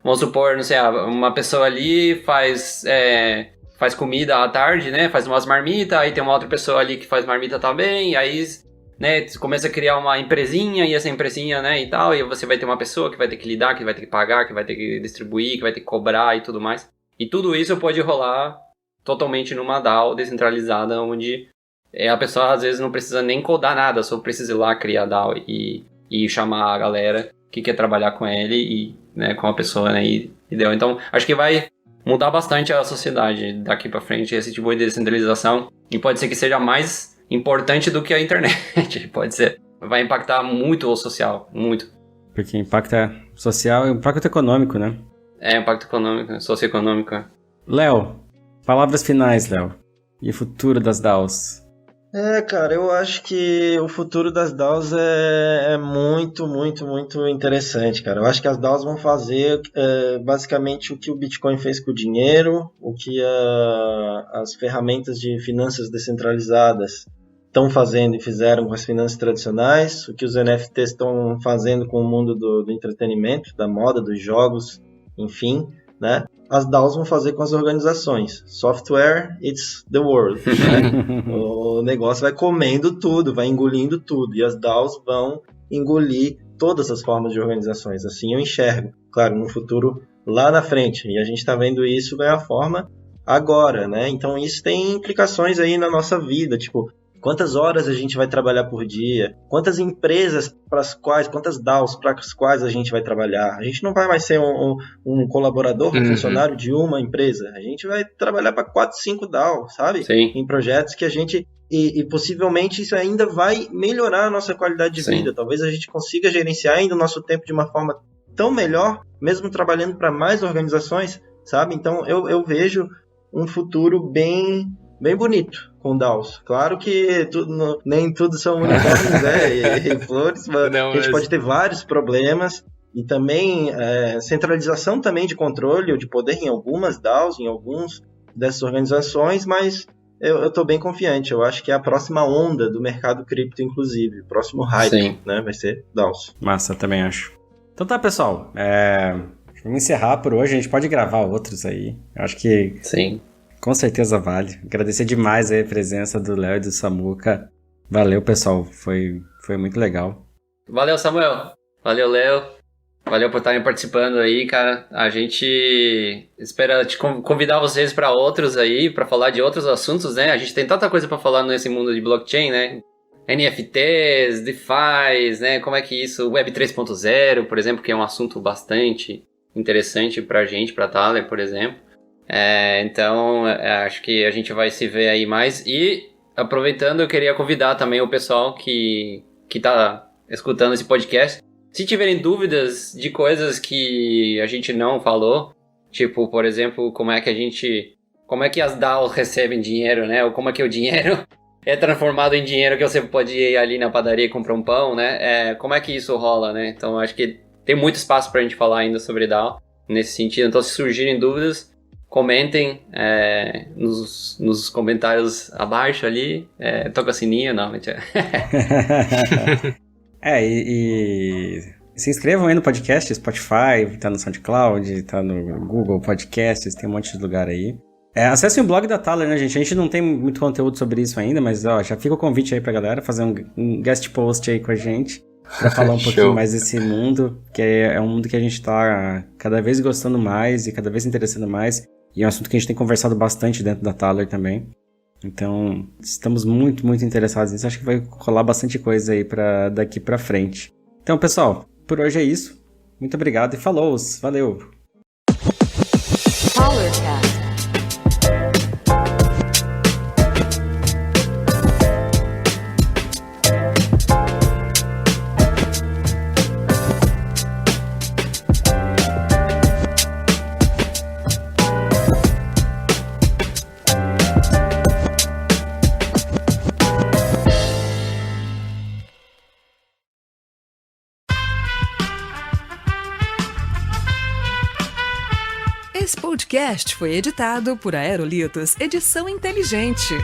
C: vamos supor, não sei, uma pessoa ali faz comida à tarde, né, faz umas marmitas, aí tem uma outra pessoa ali que faz marmita também, e aí, né, começa a criar uma empresinha, e essa empresinha, né, e tal, e você vai ter uma pessoa que vai ter que lidar, que vai ter que pagar, que vai ter que distribuir, que vai ter que cobrar e tudo mais. E tudo isso pode rolar totalmente numa DAO descentralizada, onde a pessoa às vezes não precisa nem codar nada, só precisa ir lá criar a DAO e chamar a galera que quer trabalhar com ele e, né, com a pessoa, né, e deu. Então, acho que vai mudar bastante a sociedade daqui pra frente, esse tipo de descentralização. E pode ser que seja mais importante do que a internet, pode ser. Vai impactar muito o social, muito.
B: Porque impacta social e impacto econômico, né?
C: Impacto econômico, socioeconômico.
B: Léo, palavras finais, Léo. E o futuro das DAOs?
D: Cara, eu acho que o futuro das DAOs é muito, muito, muito interessante, cara. Eu acho que as DAOs vão fazer basicamente o que o Bitcoin fez com o dinheiro, o que as ferramentas de finanças descentralizadas estão fazendo e fizeram com as finanças tradicionais, o que os NFTs estão fazendo com o mundo do entretenimento, da moda, dos jogos, enfim, né? As DAOs vão fazer com as organizações. Software, it's the world, né? O negócio vai comendo tudo, vai engolindo tudo, e as DAOs vão engolir todas as formas de organizações. Assim eu enxergo, claro, no futuro lá na frente, e a gente está vendo isso ganhar forma agora, né? Então isso tem implicações aí na nossa vida, tipo, quantas horas a gente vai trabalhar por dia, quantas empresas para as quais, quantas DAOs para as quais a gente vai trabalhar. A gente não vai mais ser um colaborador, um funcionário de uma empresa. A gente vai trabalhar para 4, 5 DAOs, sabe?
C: Sim.
D: Em projetos que a gente... E possivelmente isso ainda vai melhorar a nossa qualidade de vida. Talvez a gente consiga gerenciar ainda o nosso tempo de uma forma tão melhor, mesmo trabalhando para mais organizações, sabe? Então eu vejo um futuro bem bonito com DAOs. Claro que nem tudo são unicórnios, e flores, mas a gente pode ter vários problemas, e também centralização também de controle ou de poder em algumas DAOs, em algumas dessas organizações, mas eu estou bem confiante. Eu acho que é a próxima onda do mercado cripto, inclusive, o próximo hype, né, vai ser DAOs.
B: Massa, também acho. Então tá, pessoal, vamos encerrar por hoje, a gente pode gravar outros aí, eu acho que...
C: Sim.
B: Com certeza vale. Agradecer demais aí a presença do Léo e do Samuca. Valeu, pessoal. Foi muito legal.
C: Valeu, Samuel. Valeu, Léo. Valeu por estarem participando aí, cara. A gente espera te convidar vocês para outros aí, para falar de outros assuntos, né? A gente tem tanta coisa para falar nesse mundo de blockchain, né? NFTs, DeFi, né? Como é que isso... Web 3.0, por exemplo, que é um assunto bastante interessante pra gente, pra Thaler, por exemplo. Então, acho que a gente vai se ver aí mais. E, aproveitando, eu queria convidar também o pessoal que tá escutando esse podcast. Se tiverem dúvidas de coisas que a gente não falou, tipo, por exemplo, como é que as DAOs recebem dinheiro, né? Ou como é que o dinheiro é transformado em dinheiro que você pode ir ali na padaria e comprar um pão, né? Como é que isso rola, né? Então, acho que tem muito espaço pra gente falar ainda sobre DAO nesse sentido. Então, se surgirem dúvidas, comentem nos comentários abaixo ali, toca sininho, não, mentira.
B: E se inscrevam aí no podcast, Spotify, tá no SoundCloud, tá no Google Podcasts, tem um monte de lugar aí. Acessem o blog da Thaler, né, gente? A gente não tem muito conteúdo sobre isso ainda, mas já fica o convite aí pra galera fazer um guest post aí com a gente, pra falar um pouquinho mais desse mundo, que é um mundo que a gente tá cada vez gostando mais e cada vez se interessando mais. E é um assunto que a gente tem conversado bastante dentro da Thaler também. Então, estamos muito, muito interessados nisso. Acho que vai rolar bastante coisa aí daqui pra frente. Então, pessoal, por hoje é isso. Muito obrigado e falou! Valeu!
F: Esse podcast foi editado por Aerolitos Edição Inteligente.